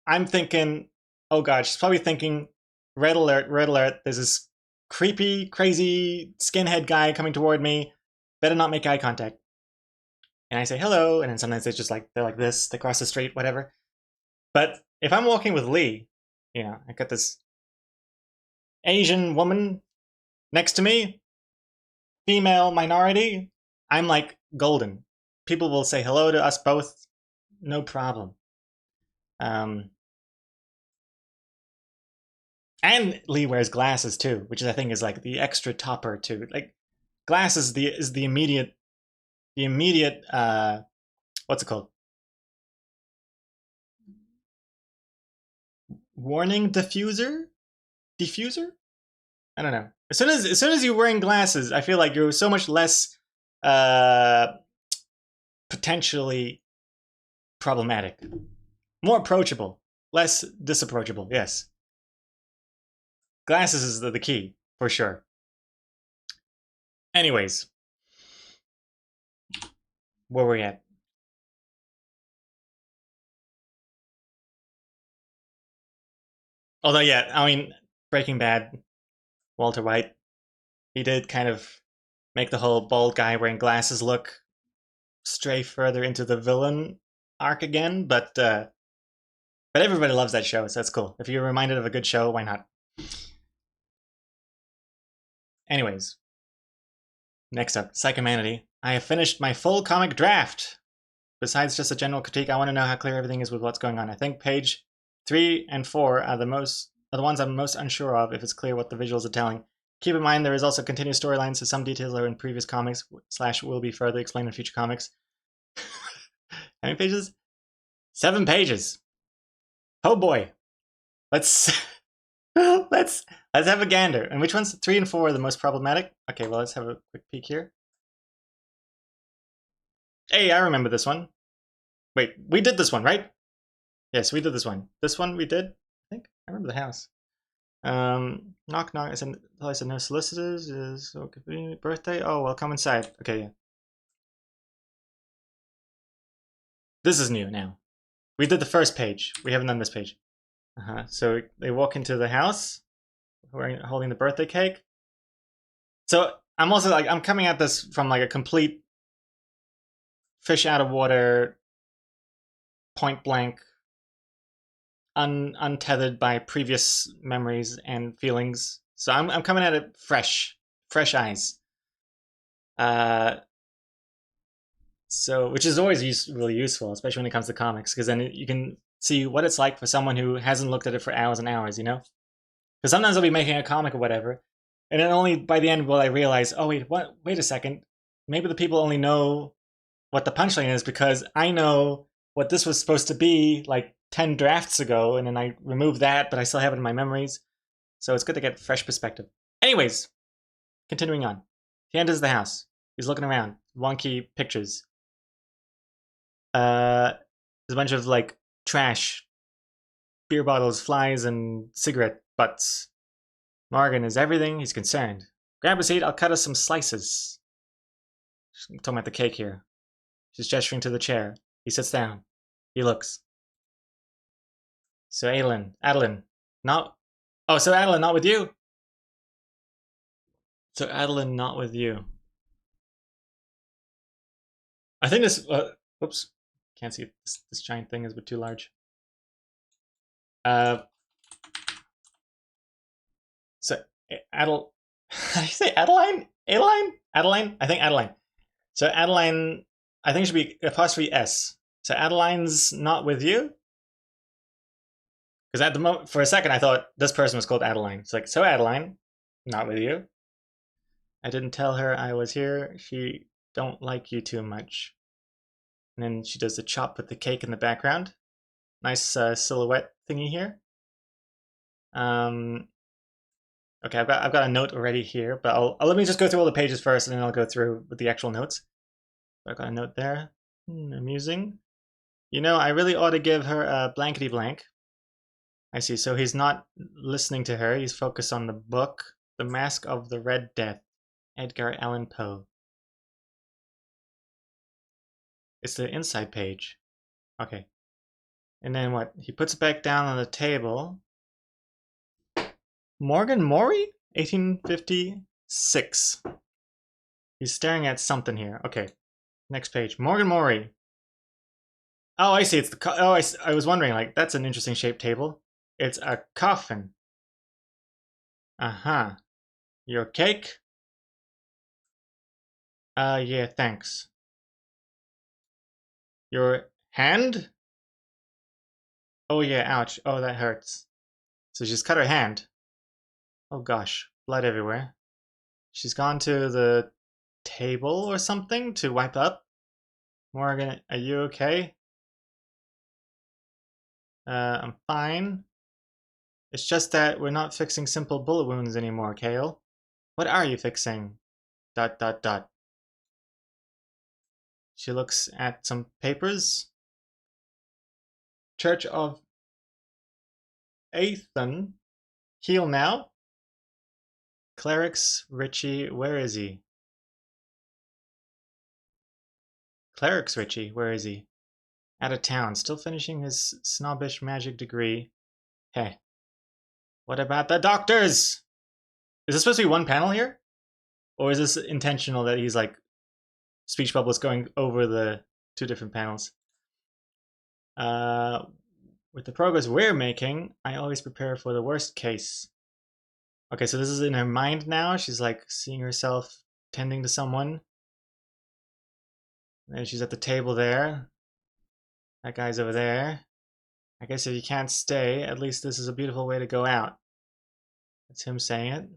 Speaker 1: I'm thinking, oh god, she's probably thinking, red alert, there's this creepy, crazy skinhead guy coming toward me, better not make eye contact. And I say hello, and then sometimes it's just like, they're like this, they cross the street, whatever. But if I'm walking with Lee, you know, I got this Asian woman next to me, female minority, I'm like golden. people will say hello to us both, no problem. And Lee wears glasses too, which I think is like the extra topper too. Like glasses is the immediate what's it called? Warning diffuser? I don't know. As soon as you're wearing glasses, I feel like you're so much less potentially problematic. More approachable, less disapproachable, yes. Glasses is the key, for sure. Anyways. Where were we at? Although, yeah, I mean, Breaking Bad, Walter White, he did kind of make the whole bald guy wearing glasses look stray further into the villain arc again, but everybody loves that show, so that's cool. If you're reminded of a good show, why not? Anyways, next up, Psychomanity. I have finished my full comic draft. Besides just a general critique, I want to know how clear everything is with what's going on. I think page 3 and 4 are the ones I'm most unsure of if it's clear what the visuals are telling. Keep in mind there is also continuous storylines, so some details are in previous comics / will be further explained in future comics. How many pages? 7 pages. Oh boy. Let's have a gander. And which ones? 3 and 4 are the most problematic? Okay, well, let's have a quick peek here. Hey, I remember this one. Wait, we did this one, right? Yes, we did this one. This one we did? I think. I remember the house. Knock knock. I said no solicitors. Is okay. Birthday? Oh, well, come inside. Okay, yeah. This is new now. We did the first page. We haven't done this page. So they walk into the house, holding the birthday cake. So I'm also like, I'm coming at this from like a complete fish out of water, point blank, untethered by previous memories and feelings. So I'm coming at it fresh eyes. So which is always really useful, especially when it comes to comics, because then you can see what it's like for someone who hasn't looked at it for hours and hours, you know? Because sometimes I'll be making a comic or whatever, and then only by the end will I realize, oh wait a second, maybe the people only know what the punchline is because I know what this was supposed to be like 10 drafts ago, and then I removed that, but I still have it in my memories. So it's good to get fresh perspective. Anyways, continuing on. He enters the house. He's looking around. Wonky pictures. There's a bunch of like trash, beer bottles, flies, and cigarette butts. Morgan is everything he's concerned. Grab a seat, I'll cut us some slices. I'm talking about the cake here. She's gesturing to the chair. He sits down. He looks. So Adeline, not... Oh, so Adeline, not with you? So Adeline, not with you. I think this... oops. Can't see if this giant thing is a bit too large. So how do you say Adeline? Adeline? I think Adeline. So Adeline, I think it should be apostrophe S. So Adeline's not with you? Because at the moment, for a second, I thought this person was called Adeline. It's like, so Adeline, not with you. I didn't tell her I was here. She don't like you too much. And then she does the chop with the cake in the background. Nice silhouette thingy here. Okay, I've got a note already here, but I'll let me just go through all the pages first, and then I'll go through with the actual notes. I've got a note there. Amusing. You know, I really ought to give her a blankety blank. I see. So he's not listening to her. He's focused on the book, The Mask of the Red Death, Edgar Allan Poe. It's the inside page. Okay. And then what? He puts it back down on the table. Morgan Morey? 1856. He's staring at something here. Okay. Next page. Morgan Morey. Oh, I see. It's the... I was wondering, like, that's an interesting shaped table. It's a coffin. Uh-huh. Your cake? Yeah, thanks. Your hand? Oh yeah, ouch. Oh, that hurts. So she's cut her hand. Oh gosh, blood everywhere. She's gone to the table or something to wipe up. Morgan, are you okay? I'm fine. It's just that we're not fixing simple bullet wounds anymore, Kale. What are you fixing? ... She looks at some papers. Church of Athen. Heal now. Clerics Richie, where is he? Clerics Richie, where is he? Out of town, still finishing his snobbish magic degree. Hey. What about the doctors? Is this supposed to be one panel here? Or is this intentional that he's like speech bubbles going over the two different panels? With the progress we're making, I always prepare for the worst case. Okay, so this is in her mind now. She's like seeing herself tending to someone. And she's at the table there. That guy's over there. I guess if you can't stay, at least this is a beautiful way to go out. That's him saying it.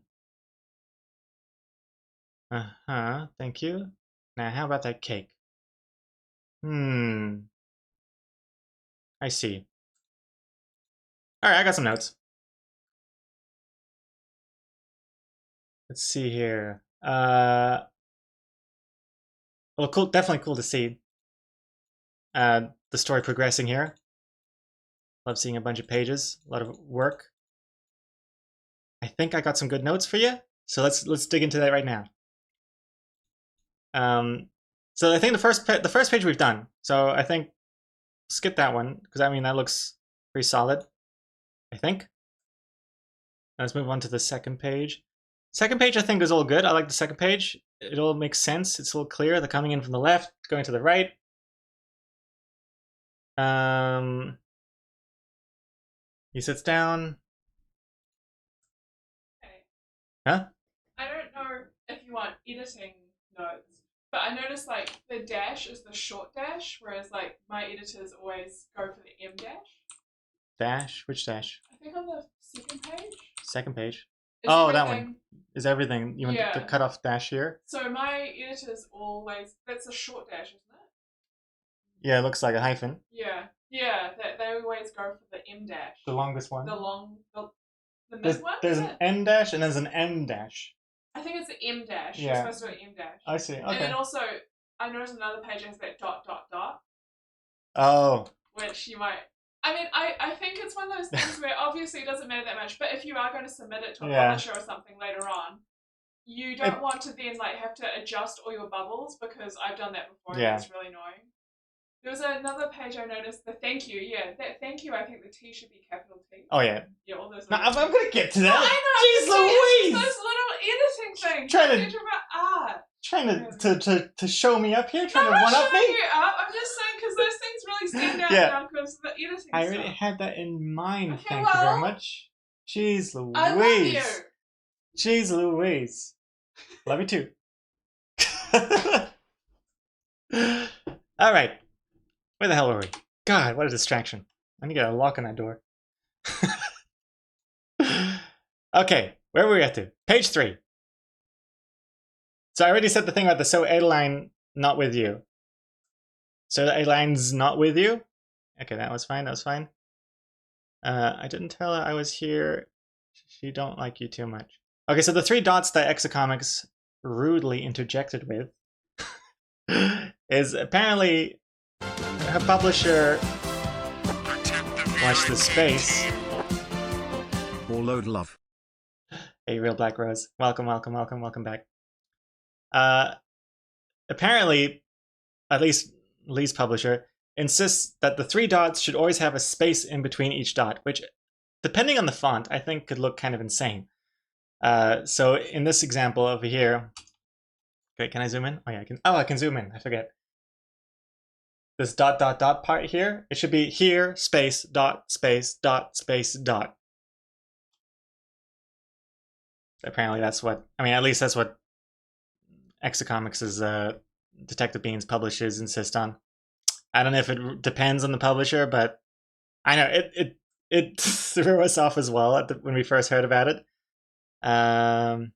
Speaker 1: Uh-huh, thank you. Now, how about that cake? I see. Alright, I got some notes. Let's see here. Well, cool, definitely cool to see the story progressing here. Love seeing a bunch of pages, a lot of work. I think I got some good notes for you, so let's dig into that right now. So I think the first page we've done. So I think skip that one because I mean that looks pretty solid. I think. Let's move on to the second page. Second page I think is all good. I like the second page. It all makes sense. It's a little clear. They're coming in from the left, going to the right. He sits down.
Speaker 6: Okay.
Speaker 1: Huh?
Speaker 6: I don't know if you want editing notes, but I noticed like the dash is the short dash, whereas like my editors always go for the M dash.
Speaker 1: Dash? Which dash?
Speaker 6: I think on the second page.
Speaker 1: Second page.
Speaker 6: Is
Speaker 1: Oh, that
Speaker 6: everything-
Speaker 1: one. Is everything. You want the
Speaker 6: Yeah.
Speaker 1: cut off dash here?
Speaker 6: So my editors always, that's a short dash, isn't it?
Speaker 1: Yeah, it looks like a hyphen.
Speaker 6: Yeah, they always go for the M dash.
Speaker 1: The longest one.
Speaker 6: The
Speaker 1: There's,
Speaker 6: mid one?
Speaker 1: there's
Speaker 6: is
Speaker 1: an
Speaker 6: it?
Speaker 1: N dash and there's an M dash.
Speaker 6: I think it's the M dash.
Speaker 1: Yeah.
Speaker 6: You're supposed to do an M dash.
Speaker 1: I see.
Speaker 6: And
Speaker 1: Okay.
Speaker 6: then also, I noticed another page has that ...
Speaker 1: Oh.
Speaker 6: which you might. I mean, I think it's one of those things where obviously it doesn't matter that much, but if you are going to submit it to a
Speaker 1: Yeah.
Speaker 6: publisher or something later on, you don't want to then like have to adjust all your bubbles because I've done that before
Speaker 1: Yeah.
Speaker 6: and it's really annoying. There was another page I noticed, the thank you, that thank you, I think the T should be capital T.
Speaker 1: Oh, yeah.
Speaker 6: Yeah, all those
Speaker 1: No,
Speaker 6: little
Speaker 1: I'm gonna get to that.
Speaker 6: I know,
Speaker 1: Jeez
Speaker 6: it's
Speaker 1: Louise!
Speaker 6: those little editing things.
Speaker 1: Trying to-
Speaker 6: I'm talking about art.
Speaker 1: Trying to show me up here? Trying
Speaker 6: I'm
Speaker 1: to
Speaker 6: not
Speaker 1: one up
Speaker 6: showing
Speaker 1: me?
Speaker 6: you up. I'm just saying because those things really stand out
Speaker 1: Yeah.
Speaker 6: now because the editing
Speaker 1: I
Speaker 6: stuff.
Speaker 1: already had that in mind.
Speaker 6: Okay,
Speaker 1: Thank you very
Speaker 6: well,
Speaker 1: much. Jeez Louise.
Speaker 6: I love you.
Speaker 1: Jeez Louise. Love you too. Alright. Where the hell were we? God, what a distraction. I need to get a lock on that door. Okay, where were we at to? Page 3. So I already said the thing about the so Adeline not with you. So Adeline's not with you? Okay, that was fine, that was fine. I didn't tell her I was here. She don't like you too much. Okay, so the 3 dots that Exocomics rudely interjected with is apparently her publisher watched the space.
Speaker 2: Or load love.
Speaker 1: Hey, Real Black Rose. Welcome, welcome, welcome, welcome back. Apparently, at least Lee's publisher, insists that the 3 dots should always have a space in between each dot, which, depending on the font, I think could look kind of insane. So in this example over here, okay, can I zoom in? Oh yeah, I can zoom in, I forget. This ... part here, it should be here, space, dot, space, dot, space, dot. Apparently that's what, I mean, at least that's what Exocomics' Detective Beans publishers insist on. I don't know if it depends on the publisher, but I know it threw us off as well when we first heard about it. I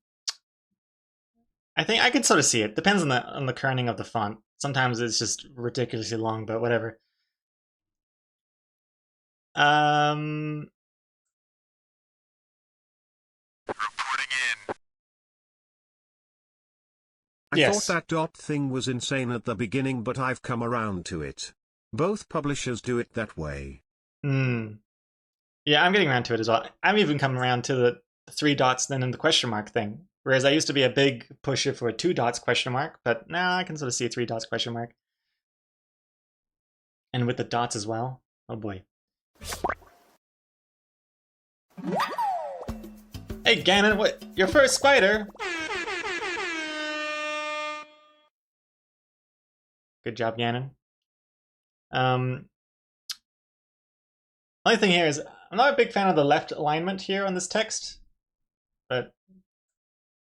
Speaker 1: think I can sort of see it. Depends on the kerning of the font. Sometimes it's just ridiculously long, but whatever.
Speaker 3: Reporting in.
Speaker 2: I
Speaker 1: Yes.
Speaker 2: thought that dot thing was insane at the beginning, but I've come around to it. Both publishers do it that way.
Speaker 1: Yeah, I'm getting around to it as well. I'm even coming around to the 3 dots then in the question mark thing. Whereas I used to be a big pusher for 2 dots question mark, but now I can sort of see 3 dots question mark. And with the dots as well. Oh boy. Hey Ganon, what? Your first spider? Good job, Ganon. Only thing here is I'm not a big fan of the left alignment here on this text, but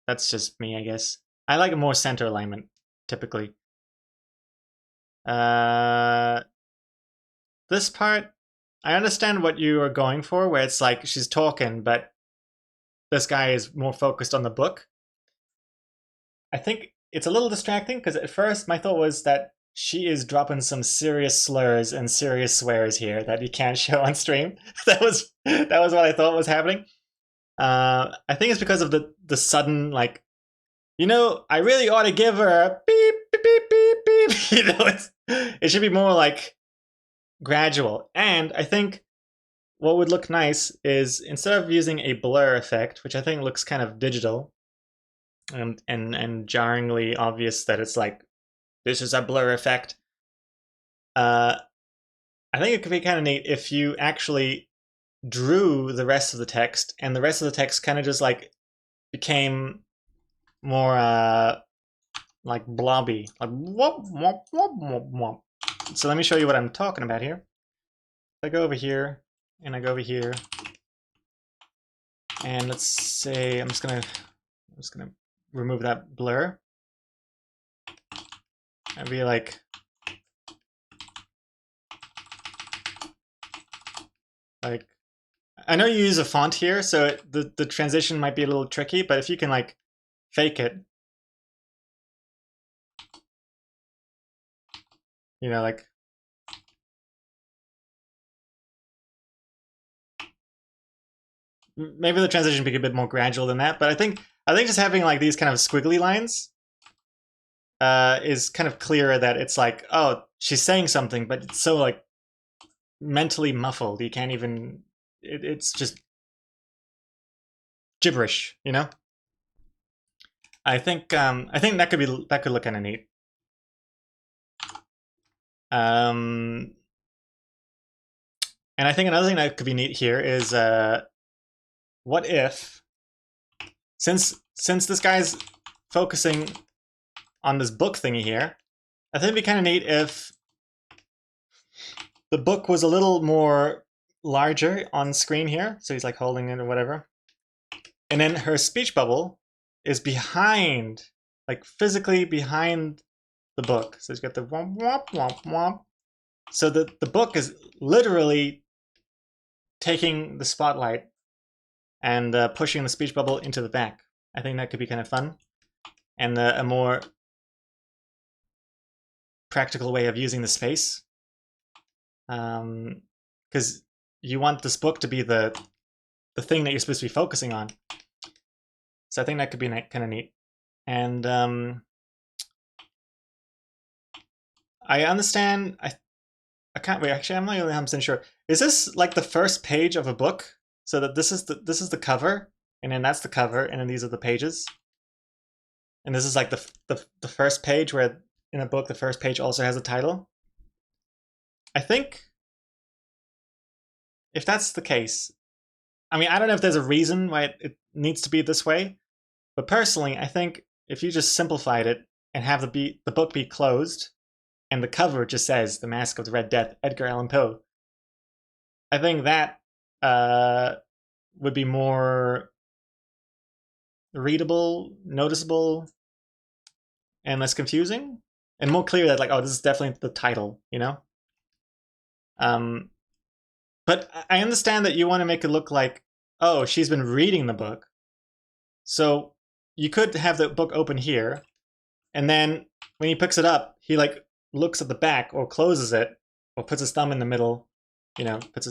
Speaker 1: that's just me, I guess. I like a more center alignment, typically. This part, I understand what you are going for, where it's like she's talking, but this guy is more focused on the book. I think it's a little distracting, because at first my thought was that she is dropping some serious slurs and serious swears here that you can't show on stream. that was what I thought was happening. I think it's because of the sudden, like, you know, I really ought to give her a beep, beep, beep, beep, beep. You know, it should be more like gradual. And I think what would look nice is instead of using a blur effect, which I think looks kind of digital and jarringly obvious that it's like, this is a blur effect. I think it could be kind of neat if you actually drew the rest of the text, and the rest of the text kind of just like became more like blobby, like whoop, whoop, whoop, whoop, whoop. So let me show you what I'm talking about here. I go over here and I go over here, and let's say I'm just gonna remove that blur. I'd be like, I know you use a font here, so the transition might be a little tricky, but if you can like fake it, you know, like, maybe the transition be a bit more gradual than that, but I think just having like these kind of squiggly lines is kind of clearer that it's like, oh, she's saying something, but it's so like mentally muffled. You can't even, it's just gibberish, you know? I think that could look kind of neat. And I think another thing that could be neat here is what if, since this guy's focusing on this book thingy here, I think it'd be kind of neat if the book was a little more larger on screen here. So he's like holding it or whatever. And then her speech bubble is behind, like physically behind the book. So he's got the womp, womp, womp, womp. So the book is literally taking the spotlight and pushing the speech bubble into the back. I think that could be kind of fun. And a more practical way of using the space. Because you want this book to be the thing that you're supposed to be focusing on. So I think that could be kind of neat. And I understand. I can't wait. Actually, I'm not really 100% sure. Is this like the first page of a book? So that this is the cover, and then that's the cover, and then these are the pages. And this is like the first page, where in a book the first page also has a title. I think if that's the case, I mean, I don't know if there's a reason why it needs to be this way, but personally, I think if you just simplified it and have the book be closed, and the cover just says "The Mask of the Red Death," Edgar Allan Poe, I think that would be more readable, noticeable, and less confusing, and more clear that like, oh, this is definitely the title, you know? But I understand that you want to make it look like, oh, she's been reading the book. So you could have the book open here, and then when he picks it up, he like looks at the back or closes it, or puts his thumb in the middle, you know, puts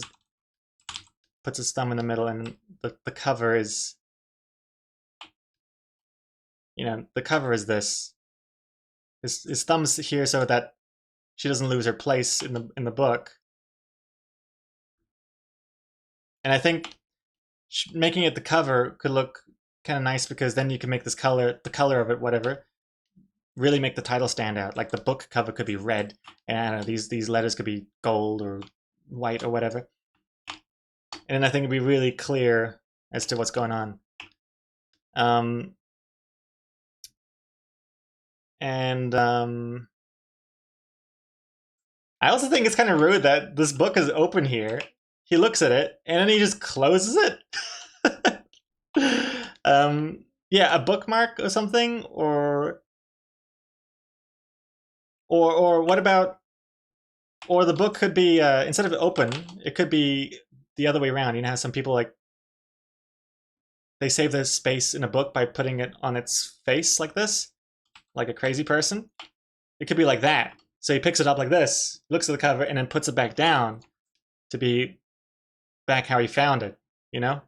Speaker 1: his thumb in the middle, and the cover is, you know, the cover is this. His thumb's here so that she doesn't lose her place in the book. And I think making it the cover could look kind of nice, because then you can make this color, the color of it, whatever, really make the title stand out. Like the book cover could be red, and I don't know, these letters could be gold or white or whatever. And then I think it'd be really clear as to what's going on. I also think it's kind of rude that this book is open here. He looks at it, and then he just closes it. Yeah, a bookmark or something, or what about, or the book could be, instead of open, it could be the other way around. You know how some people, like, they save their space in a book by putting it on its face like this, like a crazy person? It could be like that. So he picks it up like this, looks at the cover, and then puts it back down to be back how he found it, you know?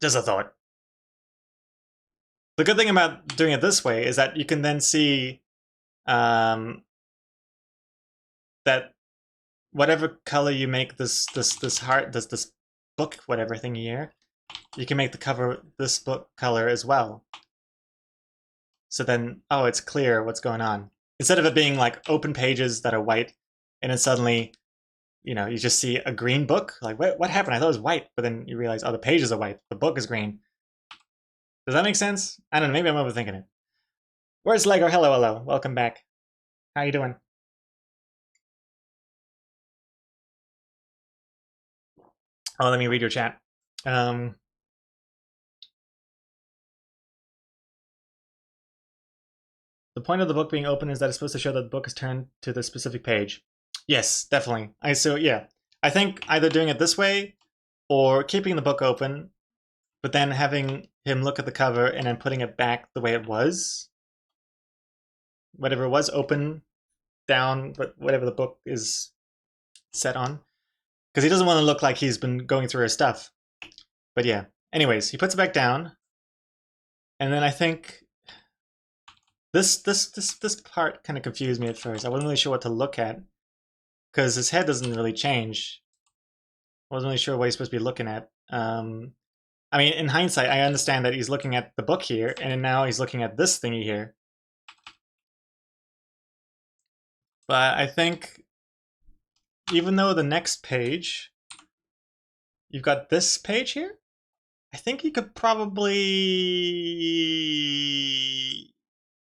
Speaker 1: Just a thought. The good thing about doing it this way is that you can then see that whatever color you make this book, whatever thing here, you can make the cover this book color as well. So then, oh, it's clear what's going on. Instead of it being like open pages that are white, and then suddenly, you know, you just see a green book. Like, what happened? I thought it was white, but then you realize, oh, the pages are white. The book is green. Does that make sense? I don't know. Maybe I'm overthinking it. Where's Lego? Hello, hello. Welcome back. How you doing? Oh, let me read your chat. The point of the book being open is that it's supposed to show that the book is turned to the specific page. Yes, definitely. Yeah. I think either doing it this way or keeping the book open, but then having him look at the cover and then putting it back the way it was. Whatever it was, open, down, but whatever the book is set on. Because he doesn't want to look like he's been going through his stuff. But yeah. Anyways, he puts it back down. And then I think this part kind of confused me at first. I wasn't really sure what to look at, because his head doesn't really change. I wasn't really sure what he's supposed to be looking at. I mean, in hindsight, I understand that he's looking at the book here, and now he's looking at this thingy here. But I think, even though the next page, you've got this page here, I think you could probably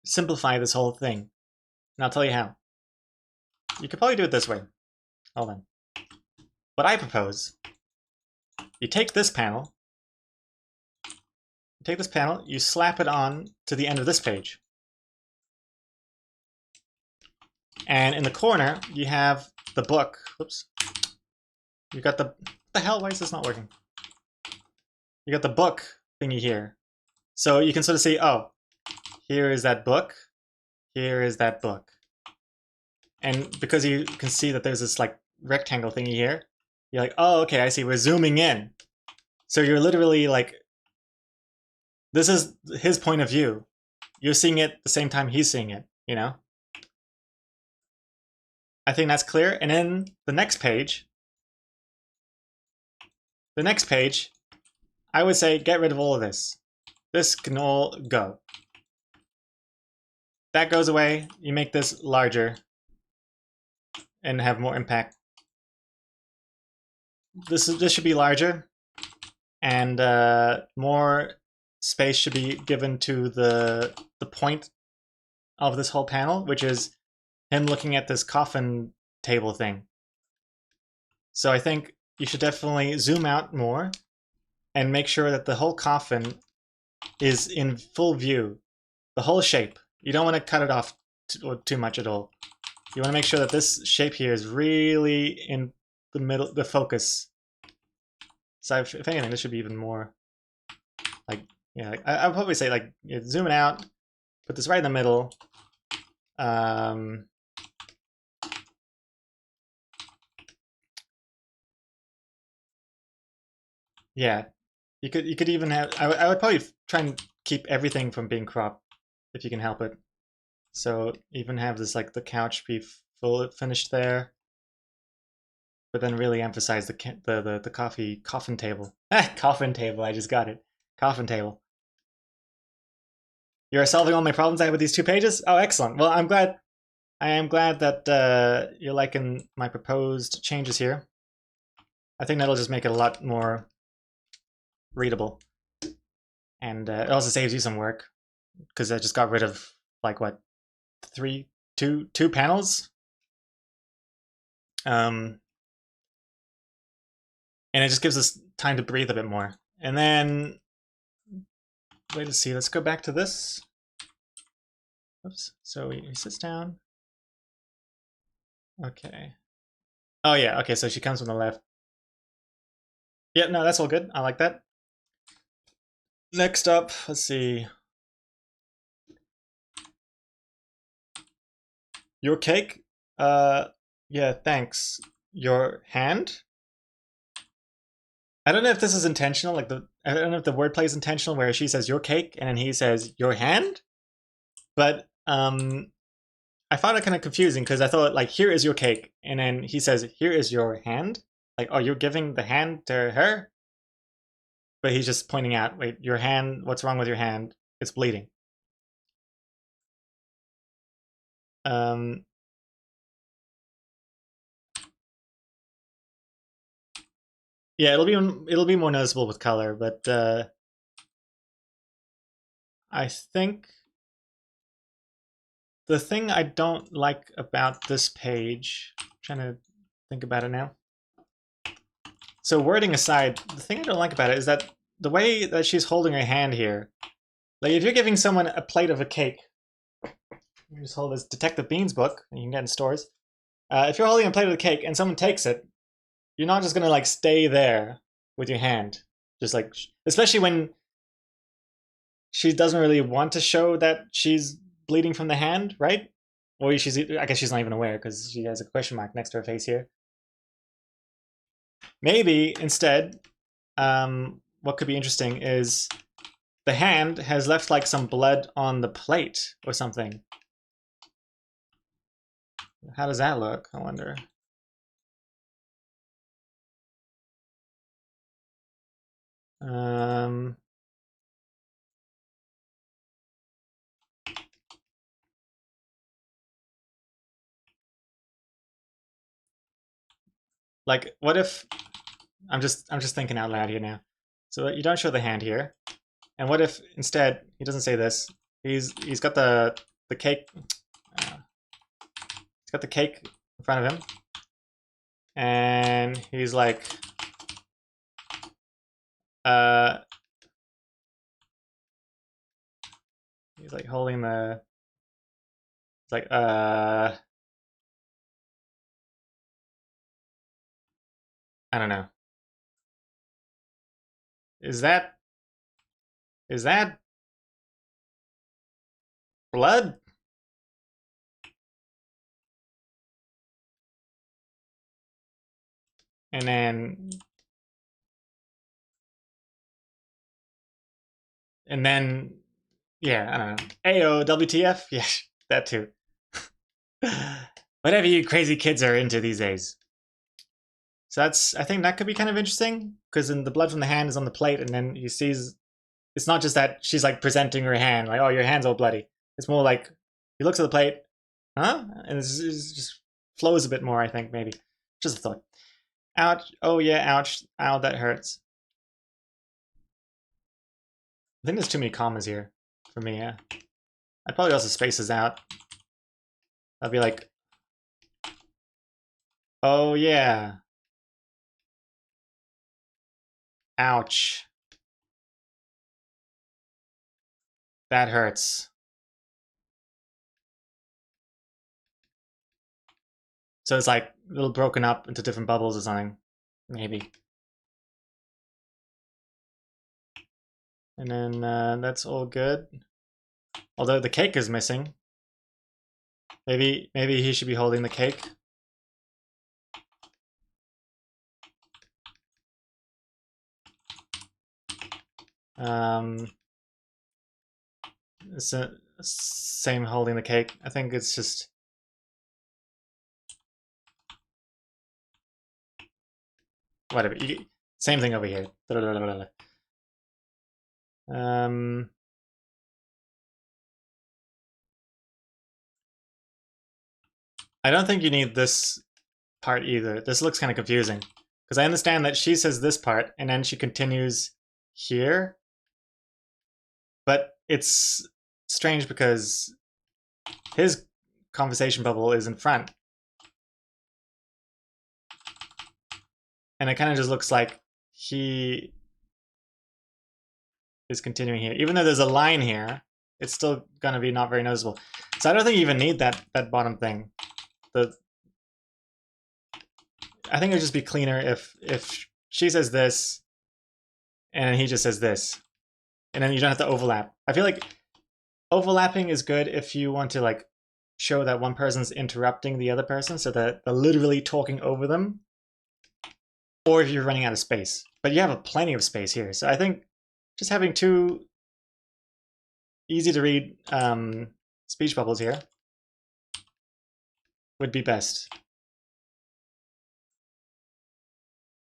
Speaker 1: simplify this whole thing. And I'll tell you how. You could probably do it this way. Hold on. What I propose, you take this panel, you slap it on to the end of this page. And in the corner, you have the book. Whoops. You got the hell? Why is this not working? You got the book thingy here. So you can sort of see, oh, here is that book. Here is that book. And because you can see that there's this like rectangle thingy here, you're like, oh, okay, I see. We're zooming in. So you're literally like, this is his point of view. You're seeing it the same time he's seeing it, you know? I think that's clear. And then the next page, I would say get rid of all of this. This can all go. That goes away. You make this larger and have more impact. This should be larger, and more space should be given to the point of this whole panel, which is him looking at this coffin table thing. So I think you should definitely zoom out more and make sure that the whole coffin is in full view, the whole shape. You don't want to cut it off too much at all. you want to make sure that this shape here is really in the middle, the focus. So if anything, this should be even more like, yeah, like, I would probably say like zoom it out, put this right in the middle. Yeah, you could even have, I would probably try and keep everything from being cropped if you can help it. So even have this like the couch be full finished there, but then really emphasize the coffin table. Coffin table. I just got it. Coffin table. You're solving all my problems I have with these 2 pages. Oh, excellent. Well, I'm glad. I am glad that you're liking my proposed changes here. I think that'll just make it a lot more readable, and it also saves you some work because I just got rid of like what, two panels. And it just gives us time to breathe a bit more. And then, wait to see, let's go back to this. Oops, so he sits down. Okay. Oh yeah, okay, so she comes from the left. Yeah, no, that's all good. I like that. Next up, let's see. Your cake? Yeah, thanks. Your hand? I don't know if this is intentional, like I don't know if the wordplay is intentional where she says your cake and then he says your hand. But I found it kind of confusing because I thought like here is your cake and then he says here is your hand. Like, oh, you're giving the hand to her? But he's just pointing out, wait, your hand, what's wrong with your hand? It's bleeding. Yeah, it'll be more noticeable with color, but I think the thing I don't like about this page, I'm trying to think about it now. So wording aside, the thing I don't like about it is that the way that she's holding her hand here, like if you're giving someone a plate of a cake, you just hold this Detective Beans book, and you can get in stores. If you're holding a plate of the cake and someone takes it, you're not just gonna like stay there with your hand, just like, especially when she doesn't really want to show that she's bleeding from the hand, right? Or I guess she's not even aware because she has a question mark next to her face here. Maybe instead, what could be interesting is the hand has left like some blood on the plate or something. How does that look? I wonder. Like, what if I'm just thinking out loud here now. So you don't show the hand here, and what if instead he doesn't say this? He's got the cake. He's got the cake in front of him, and he's like, he's like holding the. It's like I don't know. Is that blood? And then yeah, I don't know. Ayo, WTF? Yeah, that too. Whatever you crazy kids are into these days. So I think that could be kind of interesting because then the blood from the hand is on the plate, and then he sees it's not just that she's like presenting her hand, like, oh, your hand's all bloody. It's more like he looks at the plate, huh? And it just flows a bit more, I think, maybe. Just a thought. Ouch. Oh, yeah, ouch. Ow, that hurts. I think there's too many commas here for me, yeah. I'd probably also space this out. I'd be like, oh, yeah. Ouch. That hurts. So it's like a little broken up into different bubbles or something, maybe. And then that's all good. Although the cake is missing. Maybe he should be holding the cake. It's the same holding the cake. I think it's just whatever. Same thing over here. I don't think you need this part either. This looks kind of confusing because I understand that she says this part and then she continues here, but it's strange because his conversation bubble is in front. And it kind of just looks like he is continuing here. Even though there's a line here, it's still going to be not very noticeable. So I don't think you even need that bottom thing. I think it would just be cleaner if she says this and he just says this. And then you don't have to overlap. I feel like overlapping is good if you want to like show that one person's interrupting the other person so that they're literally talking over them. Or if you're running out of space. But you have plenty of space here. So I think just having two easy to read speech bubbles here would be best.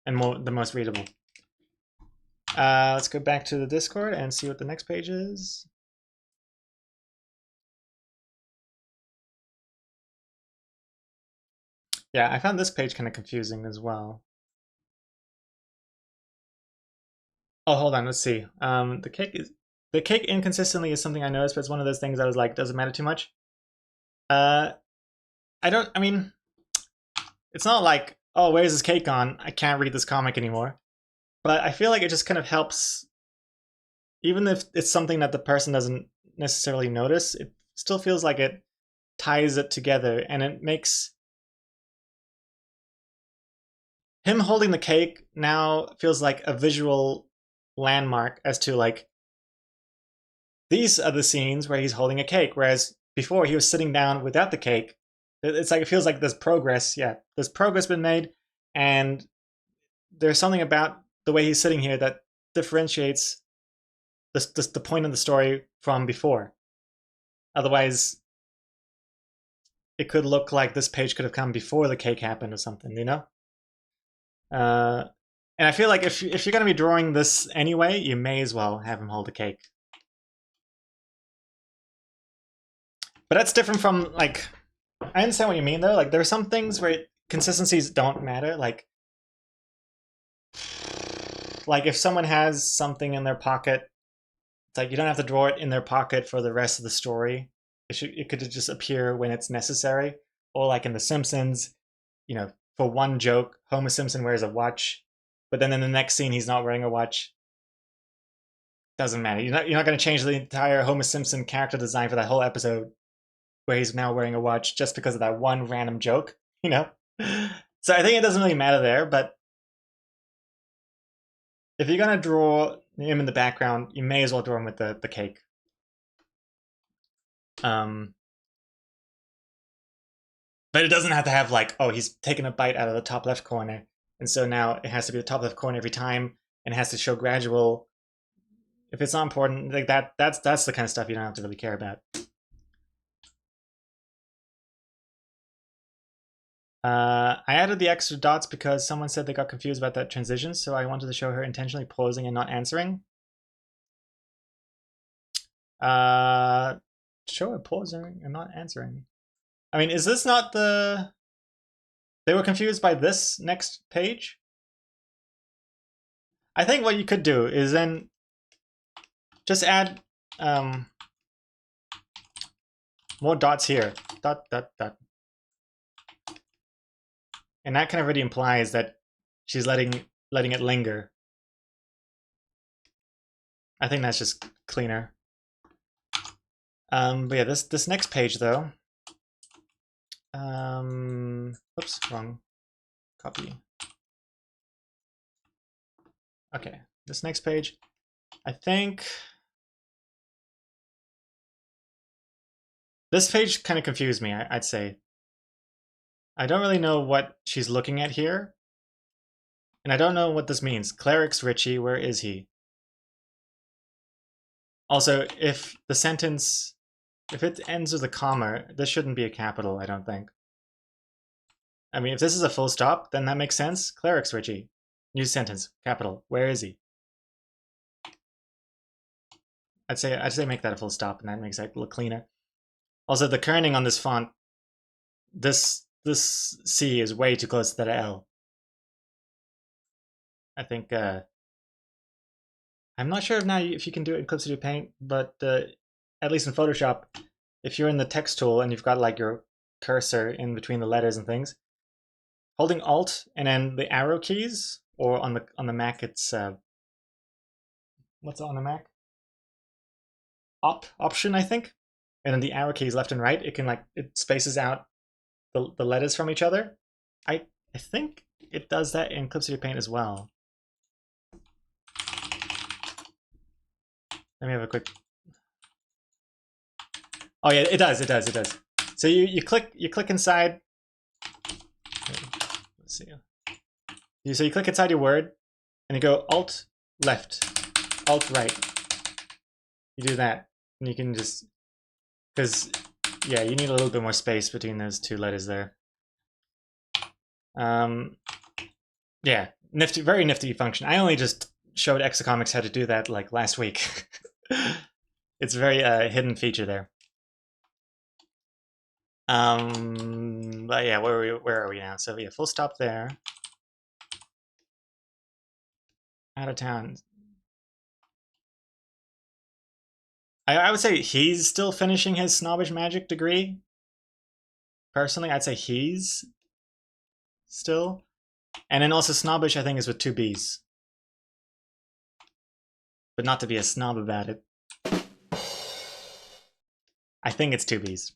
Speaker 1: And the most readable. Let's go back to the Discord and see what the next page is. Yeah, I found this page kind of confusing as well. Oh, hold on, let's see. The cake inconsistently is something I noticed, but it's one of those things I was like, doesn't matter too much. I mean, it's not like, oh, where's this cake gone? I can't read this comic anymore. But I feel like it just kind of helps, even if it's something that the person doesn't necessarily notice, it still feels like it ties it together, and it makes him holding the cake now feels like a visual landmark as to like, these are the scenes where he's holding a cake, whereas before he was sitting down without the cake. It's like, it feels like there's progress. Yeah, there's progress been made, and there's something about the way he's sitting here that differentiates the point of the story from before. Otherwise, it could look like this page could have come before the cake happened or something, you know? And I feel like if you're going to be drawing this anyway, you may as well have him hold the cake. But that's different from, like, I understand what you mean, though. Like, there are some things where consistencies don't matter. Like if someone has something in their pocket, it's like you don't have to draw it in their pocket for the rest of the story. It could just appear when it's necessary. Or like in The Simpsons, you know, for one joke, Homer Simpson wears a watch, but then in the next scene he's not wearing a watch. Doesn't matter. You're not going to change the entire Homer Simpson character design for that whole episode where he's now wearing a watch just because of that one random joke, you know? So I think it doesn't really matter there, but if you're going to draw him in the background, you may as well draw him with the cake. But it doesn't have to have like, oh, he's taken a bite out of the top left corner, and so now it has to be the top left corner every time, and it has to show gradual. If it's not important, like that's the kind of stuff you don't have to really care about. I added the extra dots because someone said they got confused about that transition, so I wanted to show her intentionally pausing and not answering. Show her pausing and not answering. I mean, is this not the... They were confused by this next page? I think what you could do is then just add more dots here. Dot, dot, dot. And that kind of already implies that she's letting it linger. I think that's just cleaner. But yeah, this next page though, Oops, wrong copy. Okay, this next page, I think this page kind of confused me, I'd say. I don't really know what she's looking at here, and I don't know what this means. Cleric's Richie, where is he? Also, if the sentence, if it ends with a comma, this shouldn't be a capital, I don't think. I mean, if this is a full stop, then that makes sense. Cleric's Richie. New sentence, capital. Where is he? I'd say make that a full stop, and that makes it look cleaner. Also, the kerning on this font, this C is way too close to that L. I think I'm not sure if you can do it in Clip Studio Paint, but at least in Photoshop, if you're in the text tool and you've got like your cursor in between the letters and things, holding Alt and then the arrow keys, or on the Mac it's what's on the Mac? Option, I think, and then the arrow keys left and right. It can it spaces out the letters from each other. I think it does that in Clip Studio Paint as well. Let me have a quick. Oh yeah, it does. So you click inside. Let's see. So you click inside your word, and you go Alt left, Alt right. You do that, and you can just because yeah, you need a little bit more space between those two letters there. Yeah, nifty, very nifty function. I only just showed Exocomics how to do that like last week. It's a very hidden feature there. But yeah, where are we now? So yeah, full stop there. Out of town. I would say he's still finishing his Snobbish Magic degree. Personally, I'd say he's still. And then also Snobbish, I think, is with 2 B's. But not to be a snob about it. I think it's 2 B's.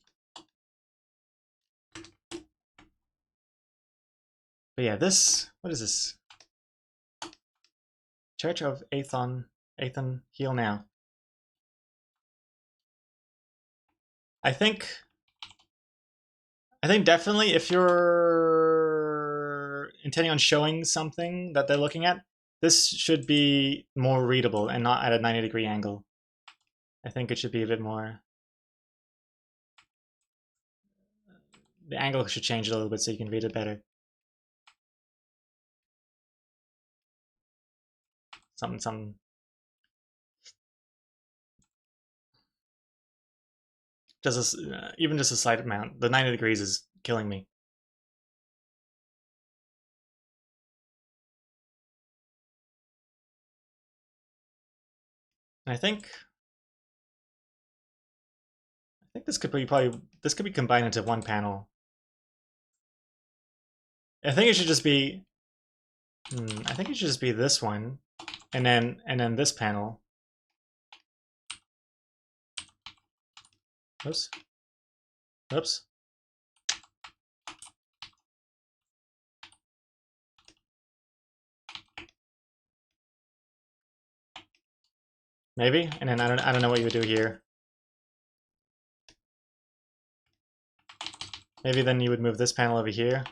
Speaker 1: But yeah, this, what is this? Church of Athon Heal Now. I think definitely if you're intending on showing something that they're looking at, this should be more readable and not at a 90-degree angle. I think it should be a bit more. The angle should change a little bit so you can read it better. Some. Even just a slight amount. The 90 degrees is killing me. And I think this could be combined into one panel. I think it should just be. I think it should just be this one, and then this panel. Oops. Oops. Maybe, and then I don't know what you would do here. Maybe then you would move this panel over here,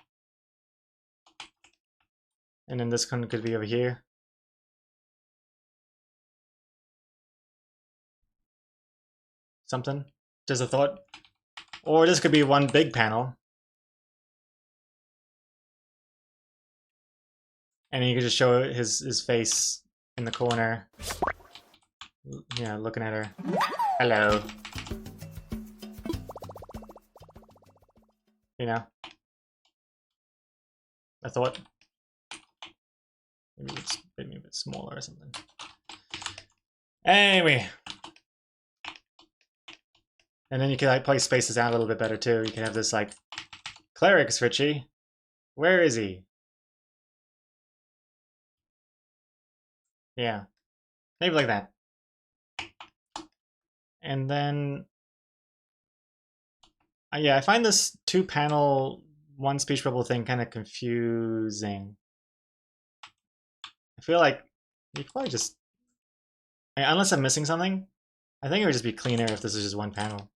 Speaker 1: and then this one could be over here. Something. Just a thought. Or this could be one big panel. And you could just show his face in the corner. Yeah, looking at her. Hello. You know? I thought. Maybe it's a bit smaller or something. Anyway. And then you can probably space this out a little bit better too. You can have this like, Cleric's Richie. Where is he? Yeah. Maybe like that. And then Yeah, I find this 2-panel, 1 speech bubble thing kind of confusing. I feel like you could probably just, unless I'm missing something, I think it would just be cleaner if this is just 1 panel.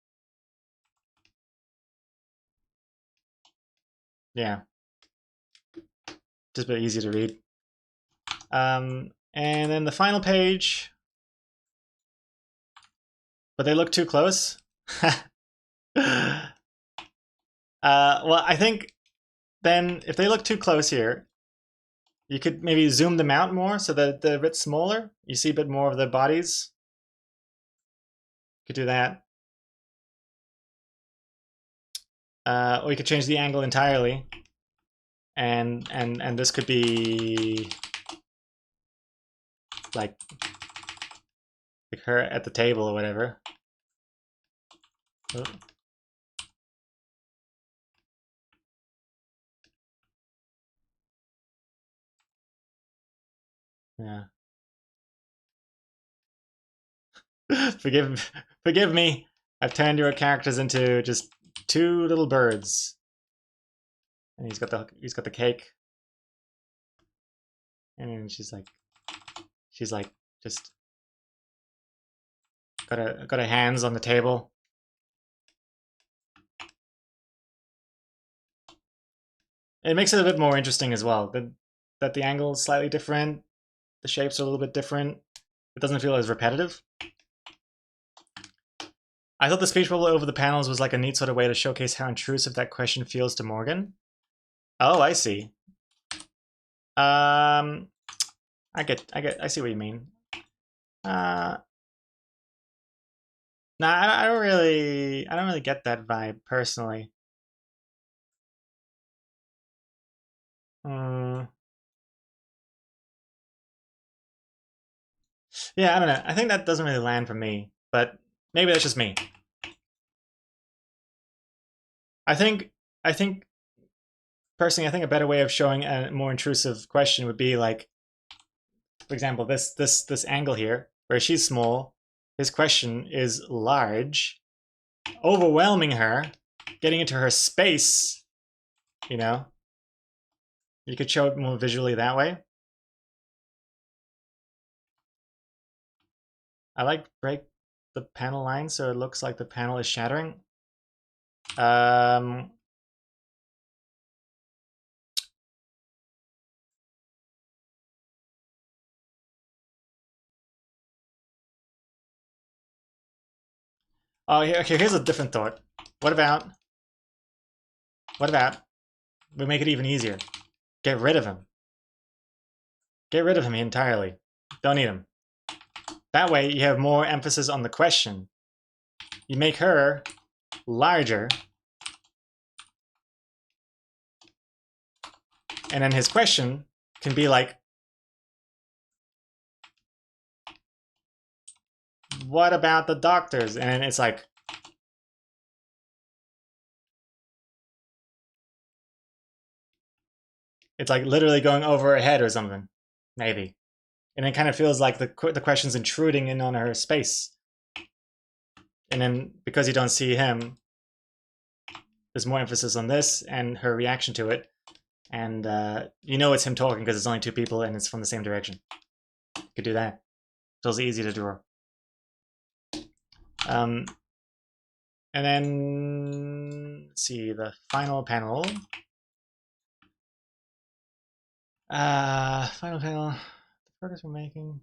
Speaker 1: Yeah. Just a bit easier to read. And then the final page, but they look too close. Well, I think then if they look too close here, you could maybe zoom them out more so that they're a bit smaller. You see a bit more of their bodies. You could do that. Or you could change the angle entirely. And this could be like her at the table or whatever. Oh. Yeah. Forgive me. I've turned your characters into just 2 little birds. And he's got the cake. And then she's like just got her hands on the table. It makes it a bit more interesting as well. That the angle is slightly different. The shapes are a little bit different. It doesn't feel as repetitive. I thought the speech bubble over the panels was like a neat sort of way to showcase how intrusive that question feels to Morgan. Oh, I see. I see what you mean. Nah, I don't really get that vibe personally. Yeah, I don't know. I think that doesn't really land for me, but maybe that's just me. I think personally, I think a better way of showing a more intrusive question would be like, for example, this angle here, where she's small, his question is large, overwhelming her, getting into her space, you know? You could show it more visually that way. I like break the panel line so it looks like the panel is shattering. Oh, okay, here's a different thought. What about we make it even easier? Get rid of him. Get rid of him entirely. Don't need him. That way you have more emphasis on the question. You make her larger. And then his question can be like, what about the doctors? And it's like, literally going over her head or something, maybe. And it kind of feels like the question's intruding in on her space. And then because you don't see him, there's more emphasis on this and her reaction to it. And you know it's him talking because it's only 2 people and it's from the same direction. You could do that. It's also easy to draw. And then, let's see, the final panel. Final panel. The progress we're making.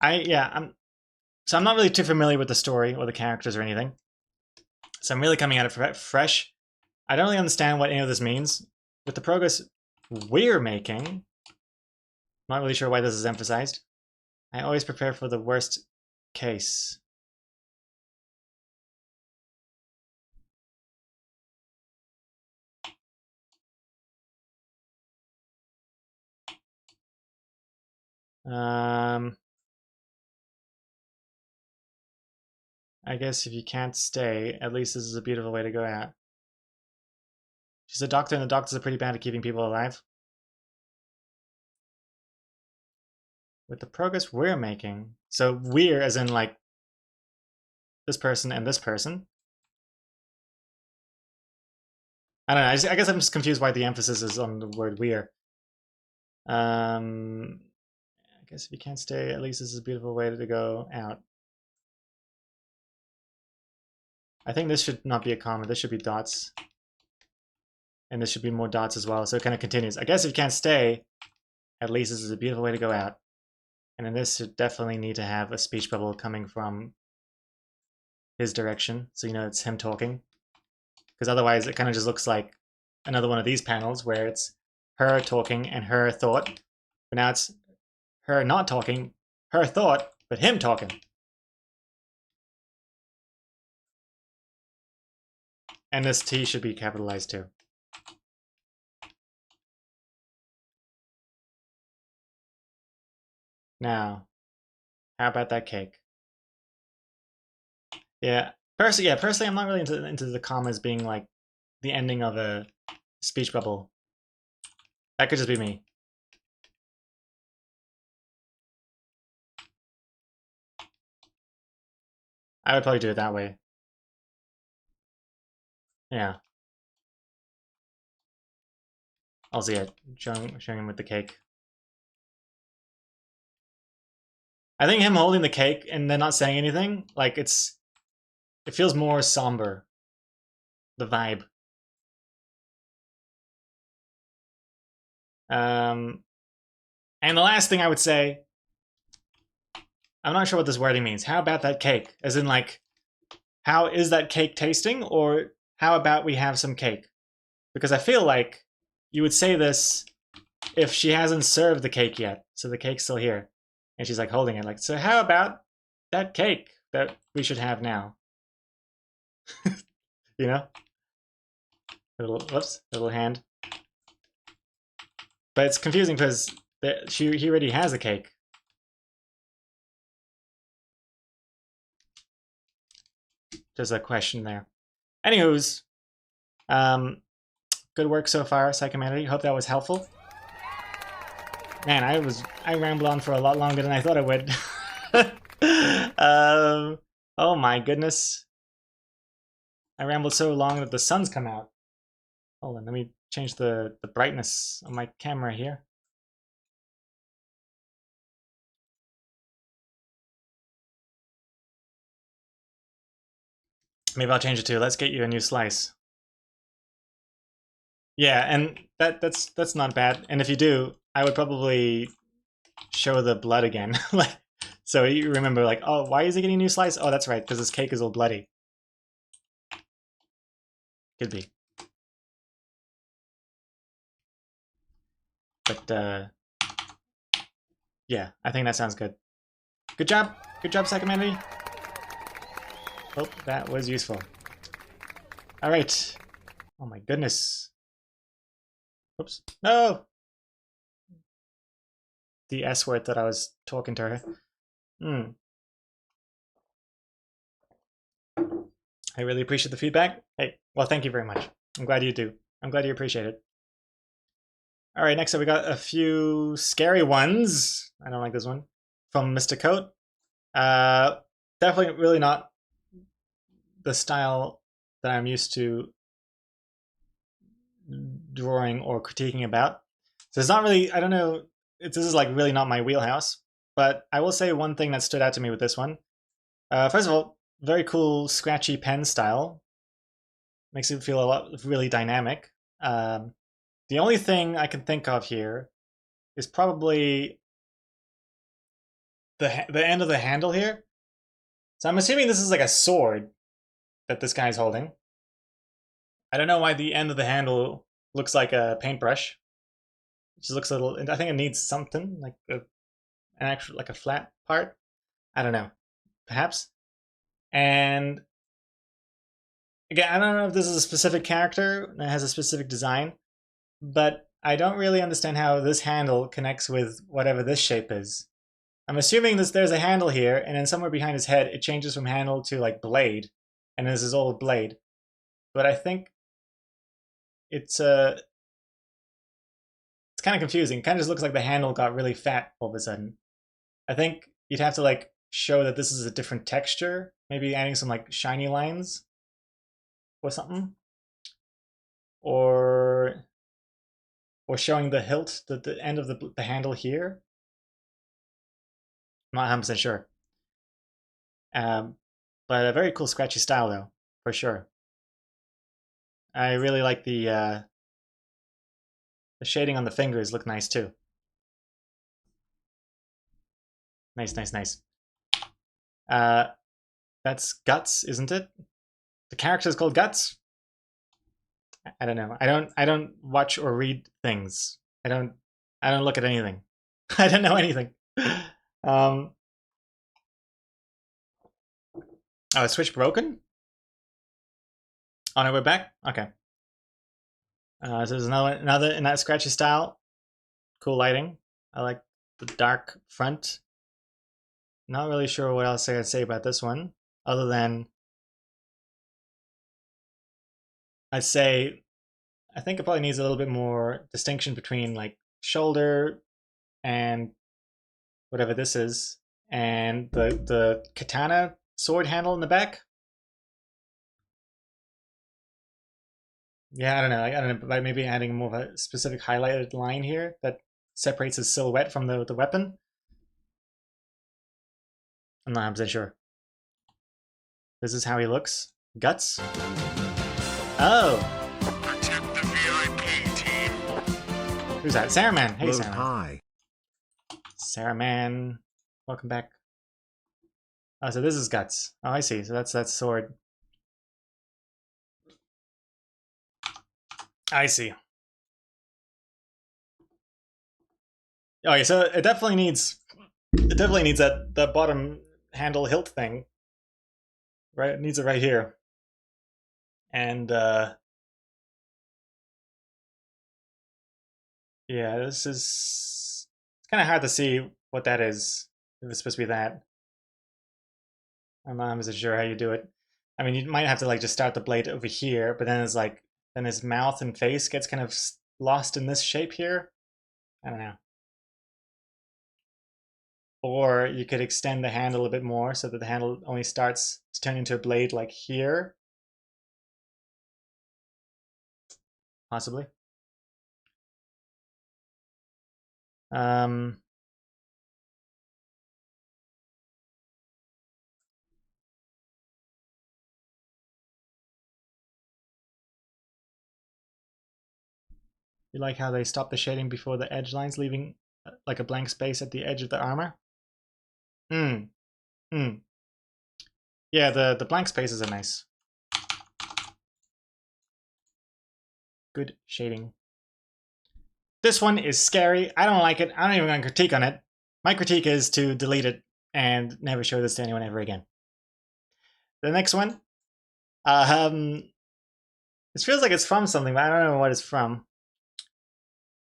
Speaker 1: So I'm not really too familiar with the story or the characters or anything. So I'm really coming at it fresh. I don't really understand what any of this means. With the progress we're making, not really sure why this is emphasized. I always prepare for the worst case. I guess if you can't stay, at least this is a beautiful way to go out. She's a doctor, and the doctors are pretty bad at keeping people alive. With the progress we're making, so we're as in like this person, and this person. I don't know. I guess I'm just confused why the emphasis is on the word "we're." I guess if you can't stay, at least this is a beautiful way to go out. I think this should not be a comma. This should be dots. And this should be more dots as well. So it kind of continues. I guess if you can't stay, at least this is a beautiful way to go out. And then this should definitely need to have a speech bubble coming from his direction. So you know it's him talking. Because otherwise it kind of just looks like another one of these panels where it's her talking and her thought. But now it's her not talking, her thought, but him talking. And this T should be capitalized too. Now, how about that cake? Yeah, personally, I'm not really into the commas being like the ending of a speech bubble. That could just be me. I would probably do it that way. Yeah. Also, yeah, showing him with the cake. I think him holding the cake and then not saying anything, like it feels more somber. The vibe. And the last thing I would say, I'm not sure what this wording means. How about that cake? As in like, how is that cake tasting? Or how about we have some cake? Because I feel like you would say this if she hasn't served the cake yet. So the cake's still here. And she's like holding it like, so how about that cake that we should have now? You know? Little hand. But it's confusing because he already has a cake. There's a question there. Anywho's, good work so far, Psychomanity. Hope that was helpful. Man, I rambled on for a lot longer than I thought I would. Oh my goodness. I rambled so long that the sun's come out. Hold on, let me change the brightness on my camera here. Maybe I'll change it to let's get you a new slice. Yeah, and that's not bad. And if you do, I would probably show the blood again. Like, so you remember like, oh, why is he getting a new slice? Oh, that's right, because his cake is all bloody. Could be. But yeah, I think that sounds good. Good job, Psychomanity. Hope that was useful. All right. Oh my goodness. Oops. No. The S word that I was talking to her. I really appreciate the feedback. Hey, well, thank you very much. I'm glad you do. I'm glad you appreciate it. All right, next up we got a few scary ones. I don't like this one. From Mr. Coat. Definitely really not the style that I'm used to drawing or critiquing about. So it's not really, I don't know, this is like really not my wheelhouse. But I will say one thing that stood out to me with this one. First of all, very cool scratchy pen style. Makes it feel a lot really dynamic. The only thing I can think of here is probably the end of the handle here. So I'm assuming this is like a sword that this guy's holding. I don't know why the end of the handle looks like a paintbrush. It just looks a little. I think it needs something like an actual like a flat part. I don't know, perhaps. And again, I don't know if this is a specific character that has a specific design, but I don't really understand how this handle connects with whatever this shape is. I'm assuming there's a handle here, and then somewhere behind his head, it changes from handle to like blade, and this is all blade. But I think it's kind of confusing. It kind of just looks like the handle got really fat all of a sudden. I think you'd have to like show that this is a different texture. Maybe adding some like shiny lines or something. Or showing the hilt, the end of the handle here. I'm not 100% sure. But a very cool scratchy style though, for sure. I really like the shading on the fingers look nice too. Nice, nice, nice. That's Guts, isn't it? The character is called Guts? I don't know. I don't watch or read things. I don't look at anything. I don't know anything. Oh, switch broken? Oh no, we're back? Okay. So there's another in that scratchy style. Cool lighting. I like the dark front. Not really sure what else I can say about this one, other than I'd say I think it probably needs a little bit more distinction between like shoulder and whatever this is, and the katana sword handle in the back. Yeah, I don't know, by maybe adding more of a specific highlighted line here that separates his silhouette from the weapon. I'm not 100% sure. This is how he looks. Guts? Oh!
Speaker 3: Protect the VIP team.
Speaker 1: Who's that? Saruman! Hey,
Speaker 2: Load
Speaker 1: Saruman.
Speaker 2: high.
Speaker 1: Saruman. Welcome back. Oh, so this is Guts. Oh, I see. So that's sword. I see. Oh, yeah, so it definitely needs that bottom handle hilt thing. Right? It needs it right here. And yeah, this is it's kind of hard to see what that is. If it's supposed to be that. I'm not sure how you do it. I mean, you might have to like just start the blade over here, but then it's like then his mouth and face gets kind of lost in this shape here. I don't know. Or you could extend the handle a bit more so that the handle only starts to turn into a blade like here. Possibly. You like how they stop the shading before the edge lines, leaving like a blank space at the edge of the armor? Yeah, the blank spaces are nice. Good shading. This one is scary. I don't like it. I'm not even going to critique on it. My critique is to delete it and never show this to anyone ever again. The next one. This feels like it's from something, but I don't know what it's from.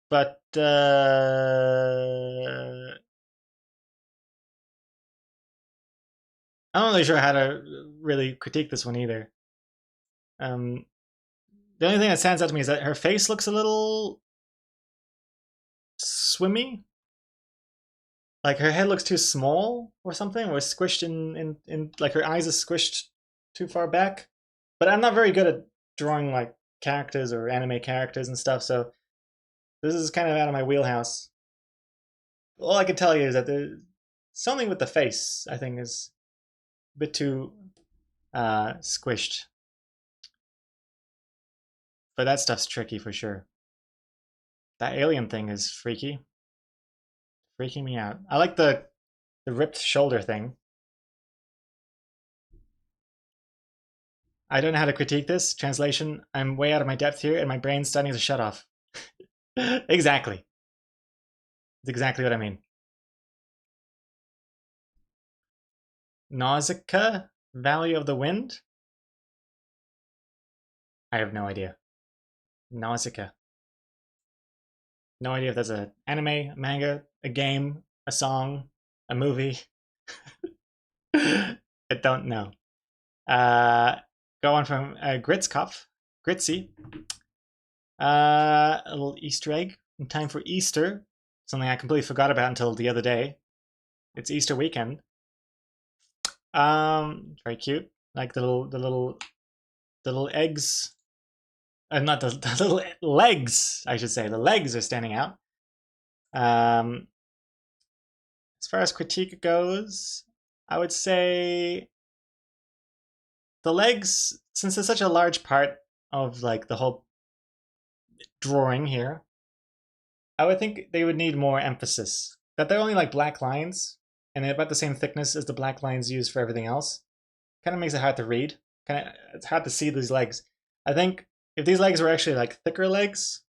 Speaker 1: But I'm not really sure how to really critique this one either. The only thing that stands out to me is that her face looks a little swimmy. Like her head looks too small or something, or squished in like her eyes are squished too far back. But I'm not very good at drawing like characters or anime characters and stuff, so this is kind of out of my wheelhouse. All I can tell you is that there's something with the face, I think, is a bit too squished. But that stuff's tricky for sure. That alien thing is freaky. Freaking me out. I like the ripped shoulder thing. I don't know how to critique this. Translation, I'm way out of my depth here and my brain's starting to shut off. Exactly. That's exactly what I mean. Nausicaa? Valley of the Wind? I have no idea. Nausicaa. No idea if that's an anime, a manga, a game, a song, a movie. I don't know. Go on from Gritskopf, Gritzy. A little Easter egg in time for Easter. Something I completely forgot about until the other day. It's Easter weekend. Very cute. Like the little eggs. Not the little legs, I should say. The legs are standing out. As far as critique goes, I would say the legs, since it's such a large part of like the whole drawing here, I would think they would need more emphasis. That they're only like black lines, and they're about the same thickness as the black lines used for everything else. Kind of makes it hard to read. It's hard to see these legs. I think if these legs were actually like thicker legs,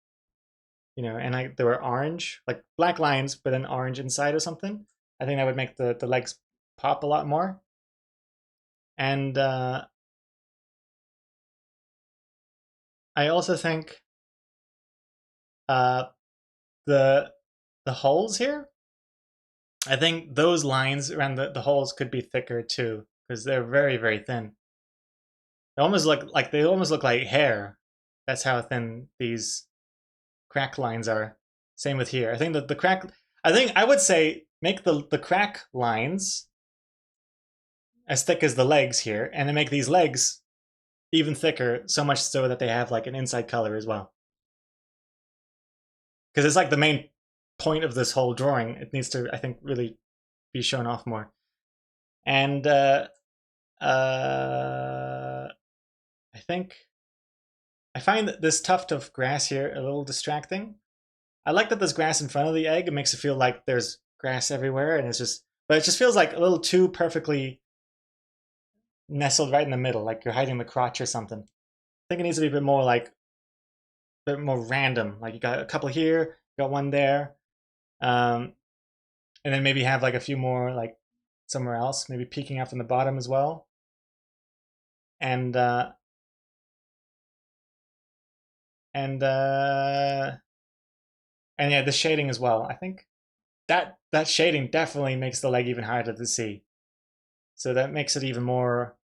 Speaker 1: you know, and like they were orange, like black lines but then orange inside or something, I think that would make the legs pop a lot more. And I also think the holes here, I think those lines around the holes could be thicker too, because they're very, very thin. They almost look like hair. That's how thin these crack lines are. Same with here. I think that I would say make the crack lines as thick as the legs here, and then make these legs even thicker, so much so that they have like an inside color as well. Because it's like the main point of this whole drawing. It needs to, I think, really be shown off more. And I find that this tuft of grass here a little distracting. I like that there's grass in front of the egg. It makes it feel like there's grass everywhere, and but it just feels like a little too perfectly nestled right in the middle, like you're hiding the crotch or something. I think it needs to be a bit more random. Like you got a couple here, you got one there, and then maybe have like a few more like somewhere else, maybe peeking out from the bottom as well. And yeah, the shading as well. I think that shading definitely makes the leg even harder to see. So that makes it even more,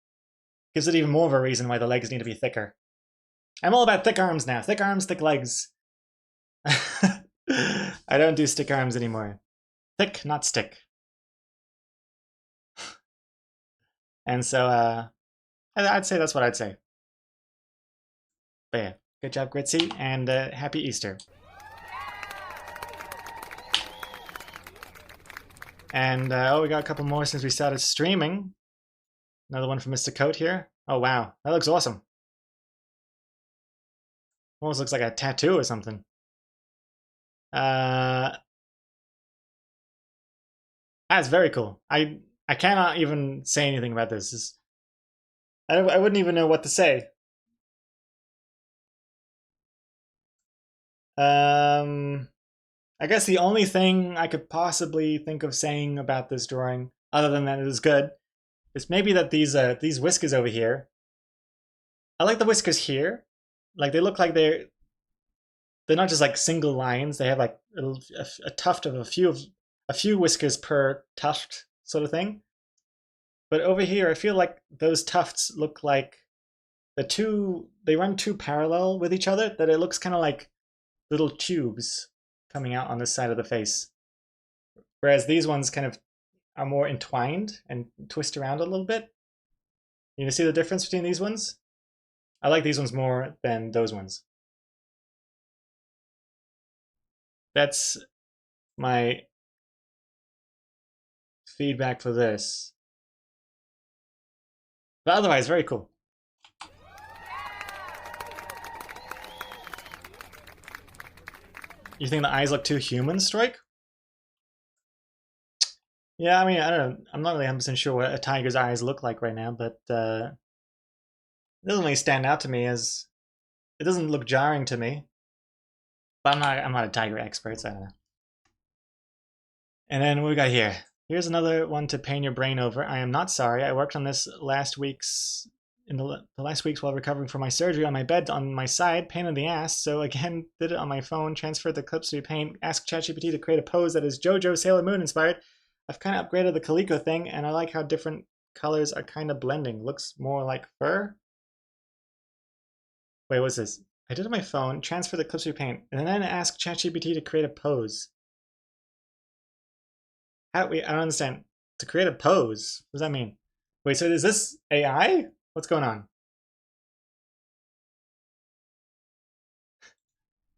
Speaker 1: gives it even more of a reason why the legs need to be thicker. I'm all about thick arms now. Thick arms, thick legs. I don't do stick arms anymore. Thick, not stick. And so I'd say that's what I'd say. But yeah, good job, Gritzy, and happy Easter. And oh, we got a couple more since we started streaming. Another one from Mr. Coat here. Oh wow, that looks awesome. Almost looks like a tattoo or something. That's very cool. I cannot even say anything about this. I wouldn't even know what to say. I guess the only thing I could possibly think of saying about this drawing, other than that it is good, is maybe that these whiskers over here. I like the whiskers here. Like they look like they're not just like single lines. They have like a tuft of a few whiskers per tuft sort of thing. But over here, I feel like those tufts look like they run too parallel with each other that it looks kind of like little tubes coming out on this side of the face. Whereas these ones kind of are more entwined and twist around a little bit. You see the difference between these ones? I like these ones more than those ones. That's my feedback for this. But otherwise, very cool. You think the eyes look too human, Strike? Yeah, I mean, I don't know. I'm not really 100% sure what a tiger's eyes look like right now, but it doesn't really stand out to me as... It doesn't look jarring to me. But I'm not a tiger expert, so I don't know. And then what we got here? Here's another one to pain your brain over. I am not sorry. I worked on this in the last weeks while recovering from my surgery on my bed on my side, pain in the ass. So again, did it on my phone, transferred the clips to paint, asked ChatGPT to create a pose that is JoJo Sailor Moon inspired. I've kind of upgraded the Calico thing, and I like how different colors are kind of blending. Looks more like fur. Wait, what's this? I did it on my phone, transfer the clips to paint, and then ask ChatGPT to create a pose. I don't understand. To create a pose? What does that mean? Wait, so is this AI? What's going on?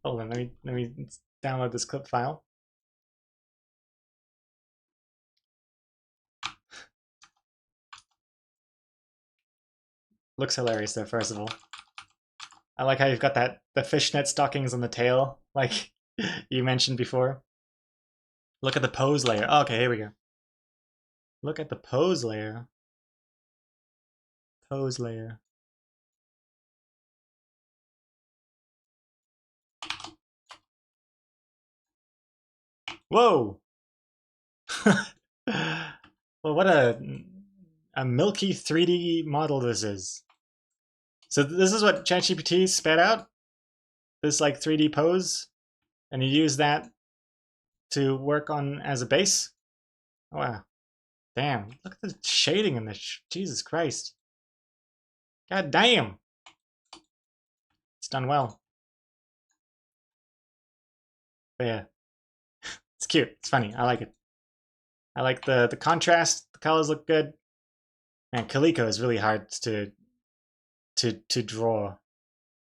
Speaker 1: Hold on, let me download this clip file. Looks hilarious though, first of all. I like how you've got the fishnet stockings on the tail, like you mentioned before. Look at the pose layer. Oh, okay, here we go. Look at the pose layer. Pose layer. Whoa! Well, what a milky 3D model this is. So this is what ChatGPT spat out? This like 3D pose? And you use that to work on as a base? Oh, wow. Damn, look at the shading in this. Jesus Christ. God damn. It's done well. But yeah. It's cute. It's funny. I like it. I like the contrast. The colors look good. Man, Calico is really hard to draw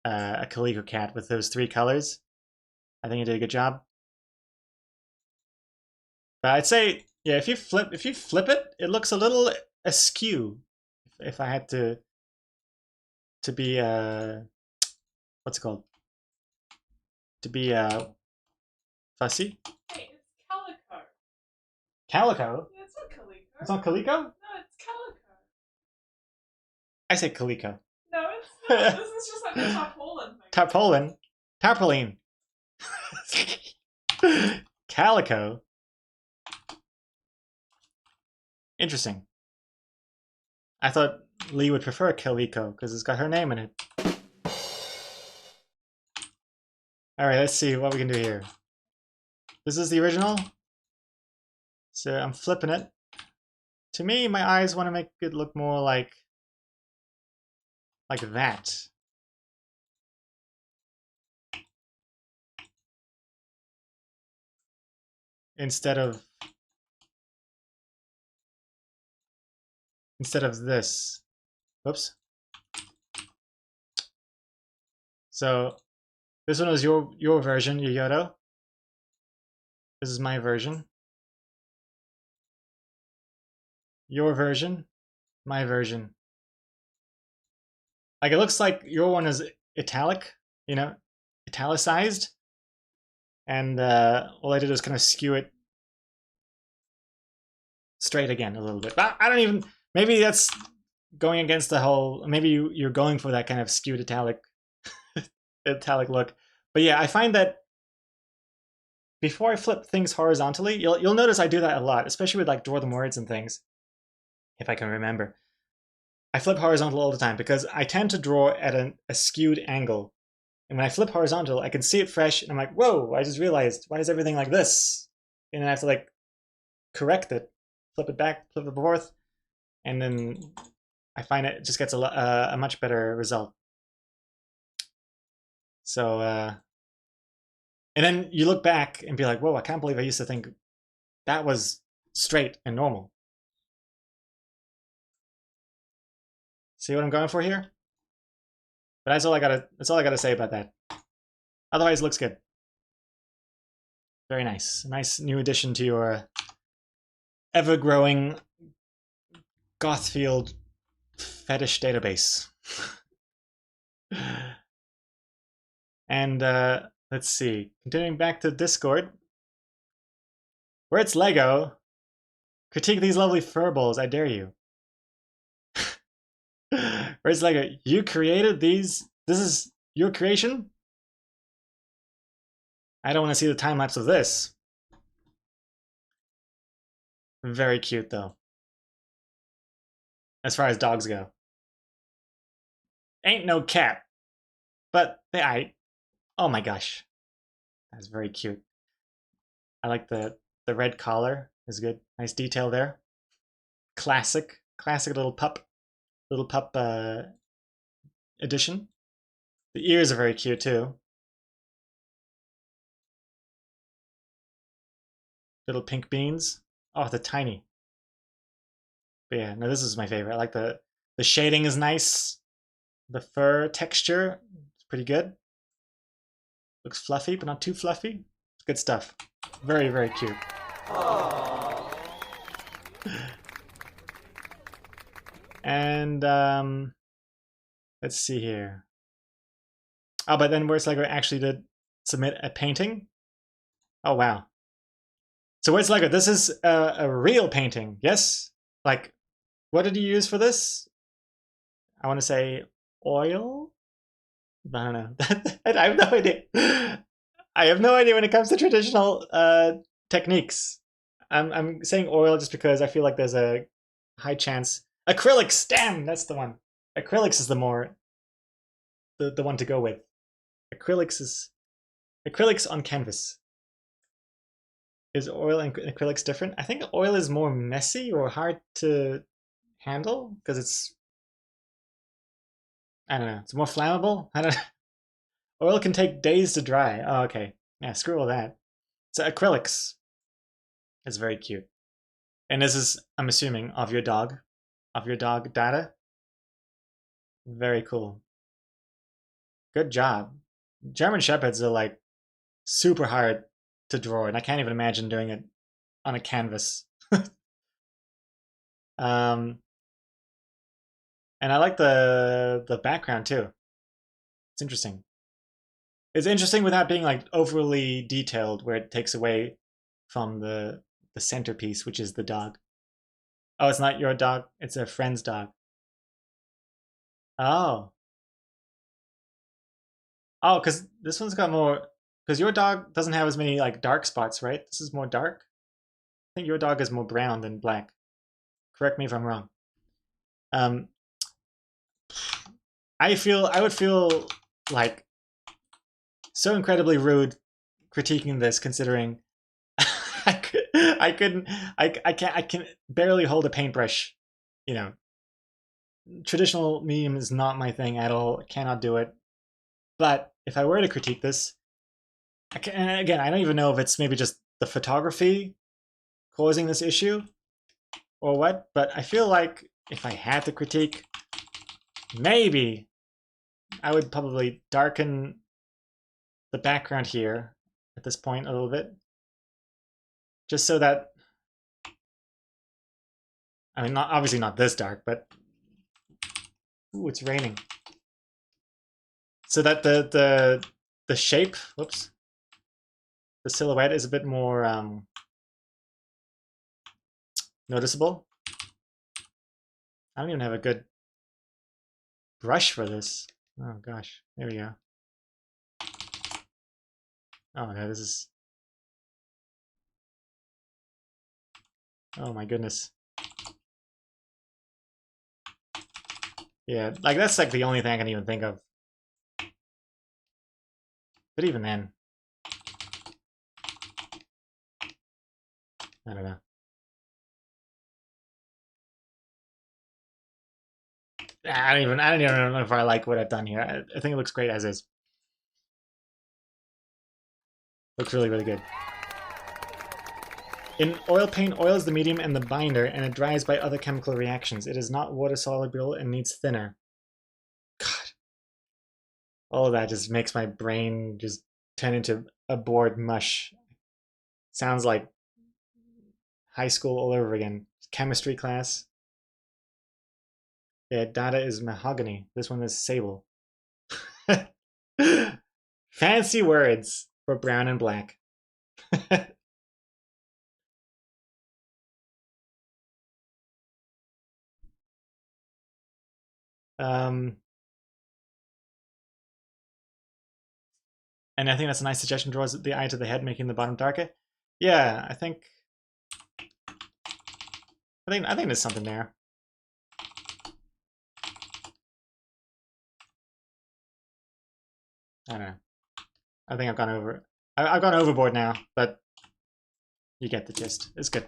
Speaker 1: a Calico cat with those 3 colors. I think you did a good job. But I'd say, yeah, if you flip it, it looks a little askew. If I had to be what's it called? To be fussy.
Speaker 6: Hey, it's Calico.
Speaker 1: Calico?
Speaker 6: Yeah, it's not Calico.
Speaker 1: It's not Calico?
Speaker 6: No, it's Calico.
Speaker 1: I say Calico.
Speaker 6: No, it's not. This is just like the tarpaulin thing.
Speaker 1: Tarpaulin. Tarpaulin. Calico. Interesting. I thought Lee would prefer Calico because it's got her name in it. Alright, let's see what we can do here. This is the original. So I'm flipping it. To me, my eyes want to make it look more like that. Instead of this. Whoops. So this one was your version, Yoyoto. This is my version. Your version, my version. Like it looks like your one is italic, you know, italicized. And all I did was kind of skew it straight again a little bit. But I don't even, maybe that's going against the whole, maybe you're going for that kind of skewed italic look. But yeah, I find that before I flip things horizontally, you'll notice I do that a lot, especially with like draw them words and things, if I can remember. I flip horizontal all the time because I tend to draw at a skewed angle. And when I flip horizontal, I can see it fresh, and I'm like, whoa, I just realized, why is everything like this? And then I have to like correct it, flip it back, flip it forth, and then I find it just gets a much better result. So, and then you look back and be like, whoa, I can't believe I used to think that was straight and normal. See what I'm going for here? But that's all I gotta say about that. Otherwise, it looks good. Very nice. Nice new addition to your ever-growing Gothfield fetish database. And let's see. Continuing back to Discord. Where it's Lego. Critique these lovely furballs, I dare you. Where it's Lego. You created these? This is your creation? I don't want to see the time lapse of this. Very cute though. As far as dogs go. Ain't no cat. But oh my gosh. That's very cute. I like the red collar is good. Nice detail there. Classic little pup edition. The ears are very cute too. Little pink beans. Oh, they're tiny. But yeah, no, this is my favorite. I like the shading is nice. The fur texture is pretty good. Looks fluffy, but not too fluffy. It's good stuff. Very, very cute. And let's see here. Oh, but then where's Lego actually did submit a painting? Oh wow. So where's Lego? This is a real painting, yes? Like, what did you use for this? I want to say oil? I don't know. I have no idea. I have no idea when it comes to traditional techniques. I'm saying oil just because I feel like there's a high chance. Acrylics, damn, that's the one. Acrylics is the one to go with. Acrylics on canvas. Is oil and acrylics different? I think oil is more messy or hard to handle because it's, I don't know, it's more flammable. I don't know. Oil can take days to dry. Oh, okay. Yeah, screw all that. So acrylics is very cute. And this is, I'm assuming, of your dog Dada. Very cool. Good job. German Shepherds are like super hard to draw, and I can't even imagine doing it on a canvas. And I like the background too. It's interesting. It's interesting without being like overly detailed, where it takes away from the centerpiece, which is the dog. Oh, it's not your dog. It's a friend's dog. Oh. Oh, because this one's got more. Because your dog doesn't have as many like dark spots, right? This is more dark. I think your dog is more brown than black. Correct me if I'm wrong. I would feel like so incredibly rude critiquing this, considering I can barely hold a paintbrush. You know, traditional medium is not my thing at all. I cannot do it. But if I were to critique this, and again, I don't even know if it's maybe just the photography causing this issue or what, but I feel like if I had to critique, maybe I would probably darken the background here at this point a little bit, just so that, I mean, obviously not this dark, but ooh, it's raining, so that the shape, whoops, the silhouette is a bit more noticeable. I don't even have a good brush for this. Oh gosh, there we go. Oh no, this is, oh my goodness. Yeah, like that's like the only thing I can even think of. But even then, I don't know. I don't even know if I like what I've done here. I think it looks great as is. Looks really, really good. In oil paint, oil is the medium and the binder, and it dries by other chemical reactions. It is not water soluble and needs thinner. God. All of that just makes my brain just turn into a bored mush. Sounds like high school all over again. Chemistry class. Yeah, Dada is mahogany. This one is sable. Fancy words for brown and black. And I think that's a nice suggestion. Draws the eye to the head, making the bottom darker. Yeah, I think there's something there. I don't know. I think I've gone over. I've gone overboard now, but you get the gist. It's good.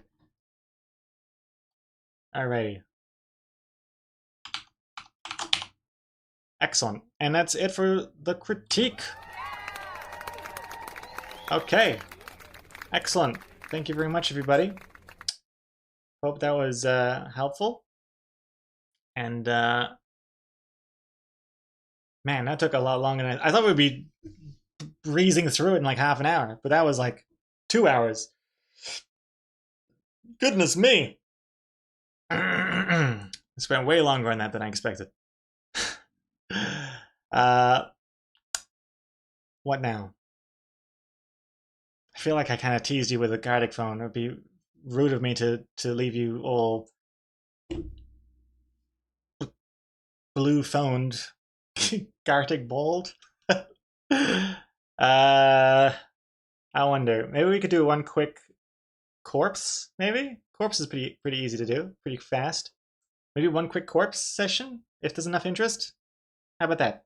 Speaker 1: Alrighty. Excellent. And that's it for the critique. Okay. Excellent. Thank you very much, everybody. Hope that was helpful. And man, that took a lot longer than I thought we'd be breezing through it in like half an hour, but that was like 2 hours. Goodness me. I spent way longer on that than I expected. What now? I feel like I kind of teased you with a Gartic phone. It would be rude of me to leave you all blue phoned, Gartic bald. I wonder. Maybe we could do one quick corpse. Maybe corpse is pretty easy to do, pretty fast. Maybe one quick corpse session if there's enough interest. How about that?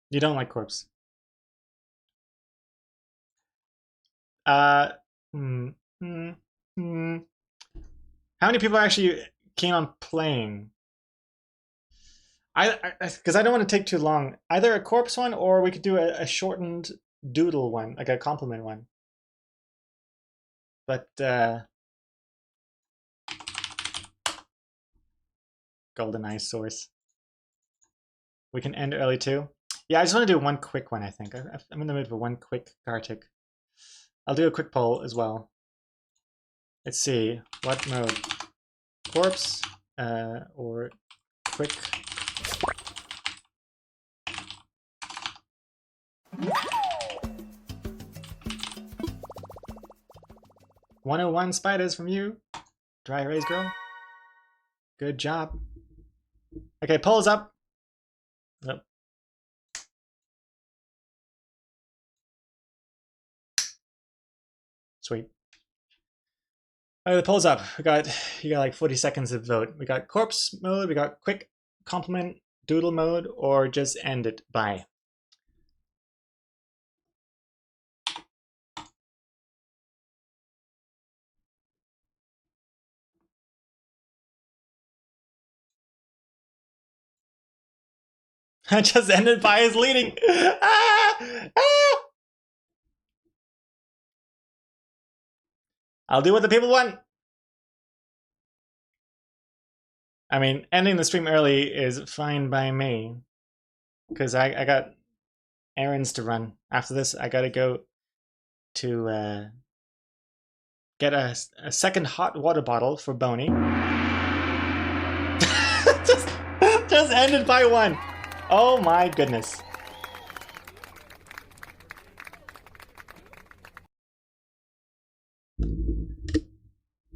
Speaker 1: You don't like corpse. How many people are actually keen on playing? Because I don't want to take too long. Either a corpse one, or we could do a shortened doodle one, like a compliment one. But golden eye source. We can end early too. Yeah, I just want to do one quick one. I think I'm in the mood for one quick Gartic. I'll do a quick poll as well. Let's see what mode: corpse or quick. "101 spiders from you, dry erase girl. Good job." Okay, polls up. Yep. Sweet. All right, the polls up. You got like 40 seconds to vote. We got corpse mode, we got quick compliment, doodle mode, or just end it. Bye. I just ended by his leading. I'll do what the people want. I mean, ending the stream early is fine by me, because I got errands to run. After this, I gotta go to get a second hot water bottle for Boney. just ended by one. Oh my goodness.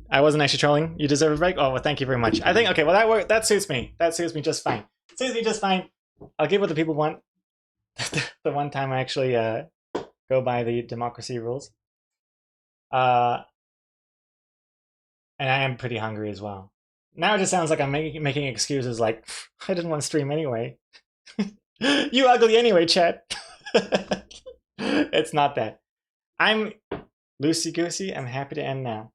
Speaker 1: I wasn't actually trolling. You deserve a break. Oh, well, thank you very much. I think, okay, well, that suits me. That suits me just fine. Suits me just fine. I'll give what the people want. The one time I actually go by the democracy rules. And I am pretty hungry as well. Now it just sounds like I'm making excuses like, I didn't want to stream anyway. You ugly anyway, chat. It's not that. I'm loosey-goosey. I'm happy to end now.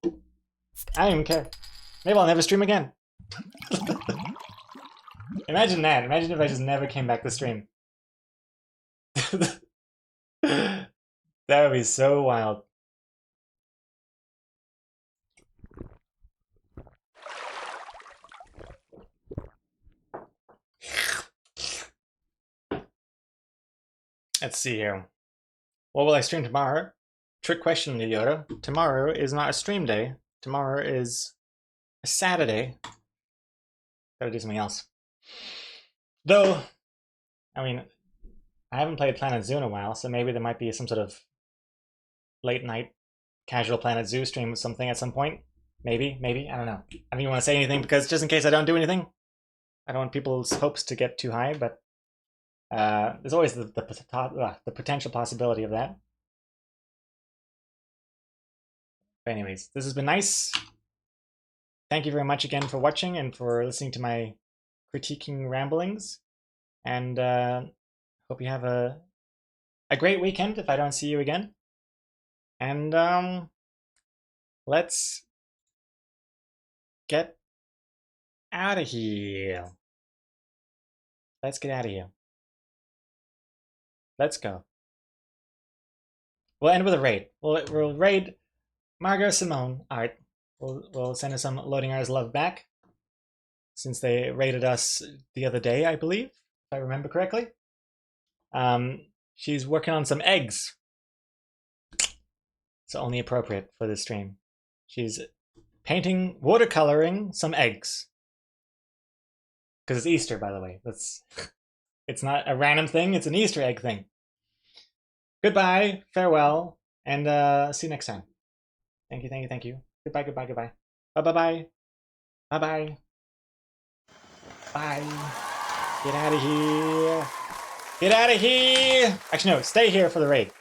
Speaker 1: I don't even care. Maybe I'll never stream again. Imagine that. Imagine if I just never came back to stream. That would be so wild. Let's see here. What will I stream tomorrow? Trick question, Yoda. Tomorrow is not a stream day. Tomorrow is a Saturday. Gotta do something else. Though, I mean, I haven't played Planet Zoo in a while, so maybe there might be some sort of late night casual Planet Zoo stream or something at some point. Maybe, I don't know. I don't even want to say anything because just in case I don't do anything, I don't want people's hopes to get too high, but there's always the potential possibility of that. But anyways, this has been nice. Thank you very much again for watching and for listening to my critiquing ramblings. And hope you have a great weekend if I don't see you again. And let's get out of here. Let's get out of here. Let's go. We'll end with a raid. We'll raid Margot Simone. Alright. We'll send her some Loading Hours love back. since they raided us the other day, I believe, if I remember correctly. She's working on some eggs. It's only appropriate for this stream. She's painting, watercoloring some eggs. Because it's Easter, by the way. It's not a random thing, it's an Easter egg thing. Goodbye, farewell, and see you next time. Thank you, thank you, thank you. Goodbye, goodbye, goodbye. Bye-bye-bye. Bye-bye. Bye. Get out of here. Get out of here. Actually, no, stay here for the raid.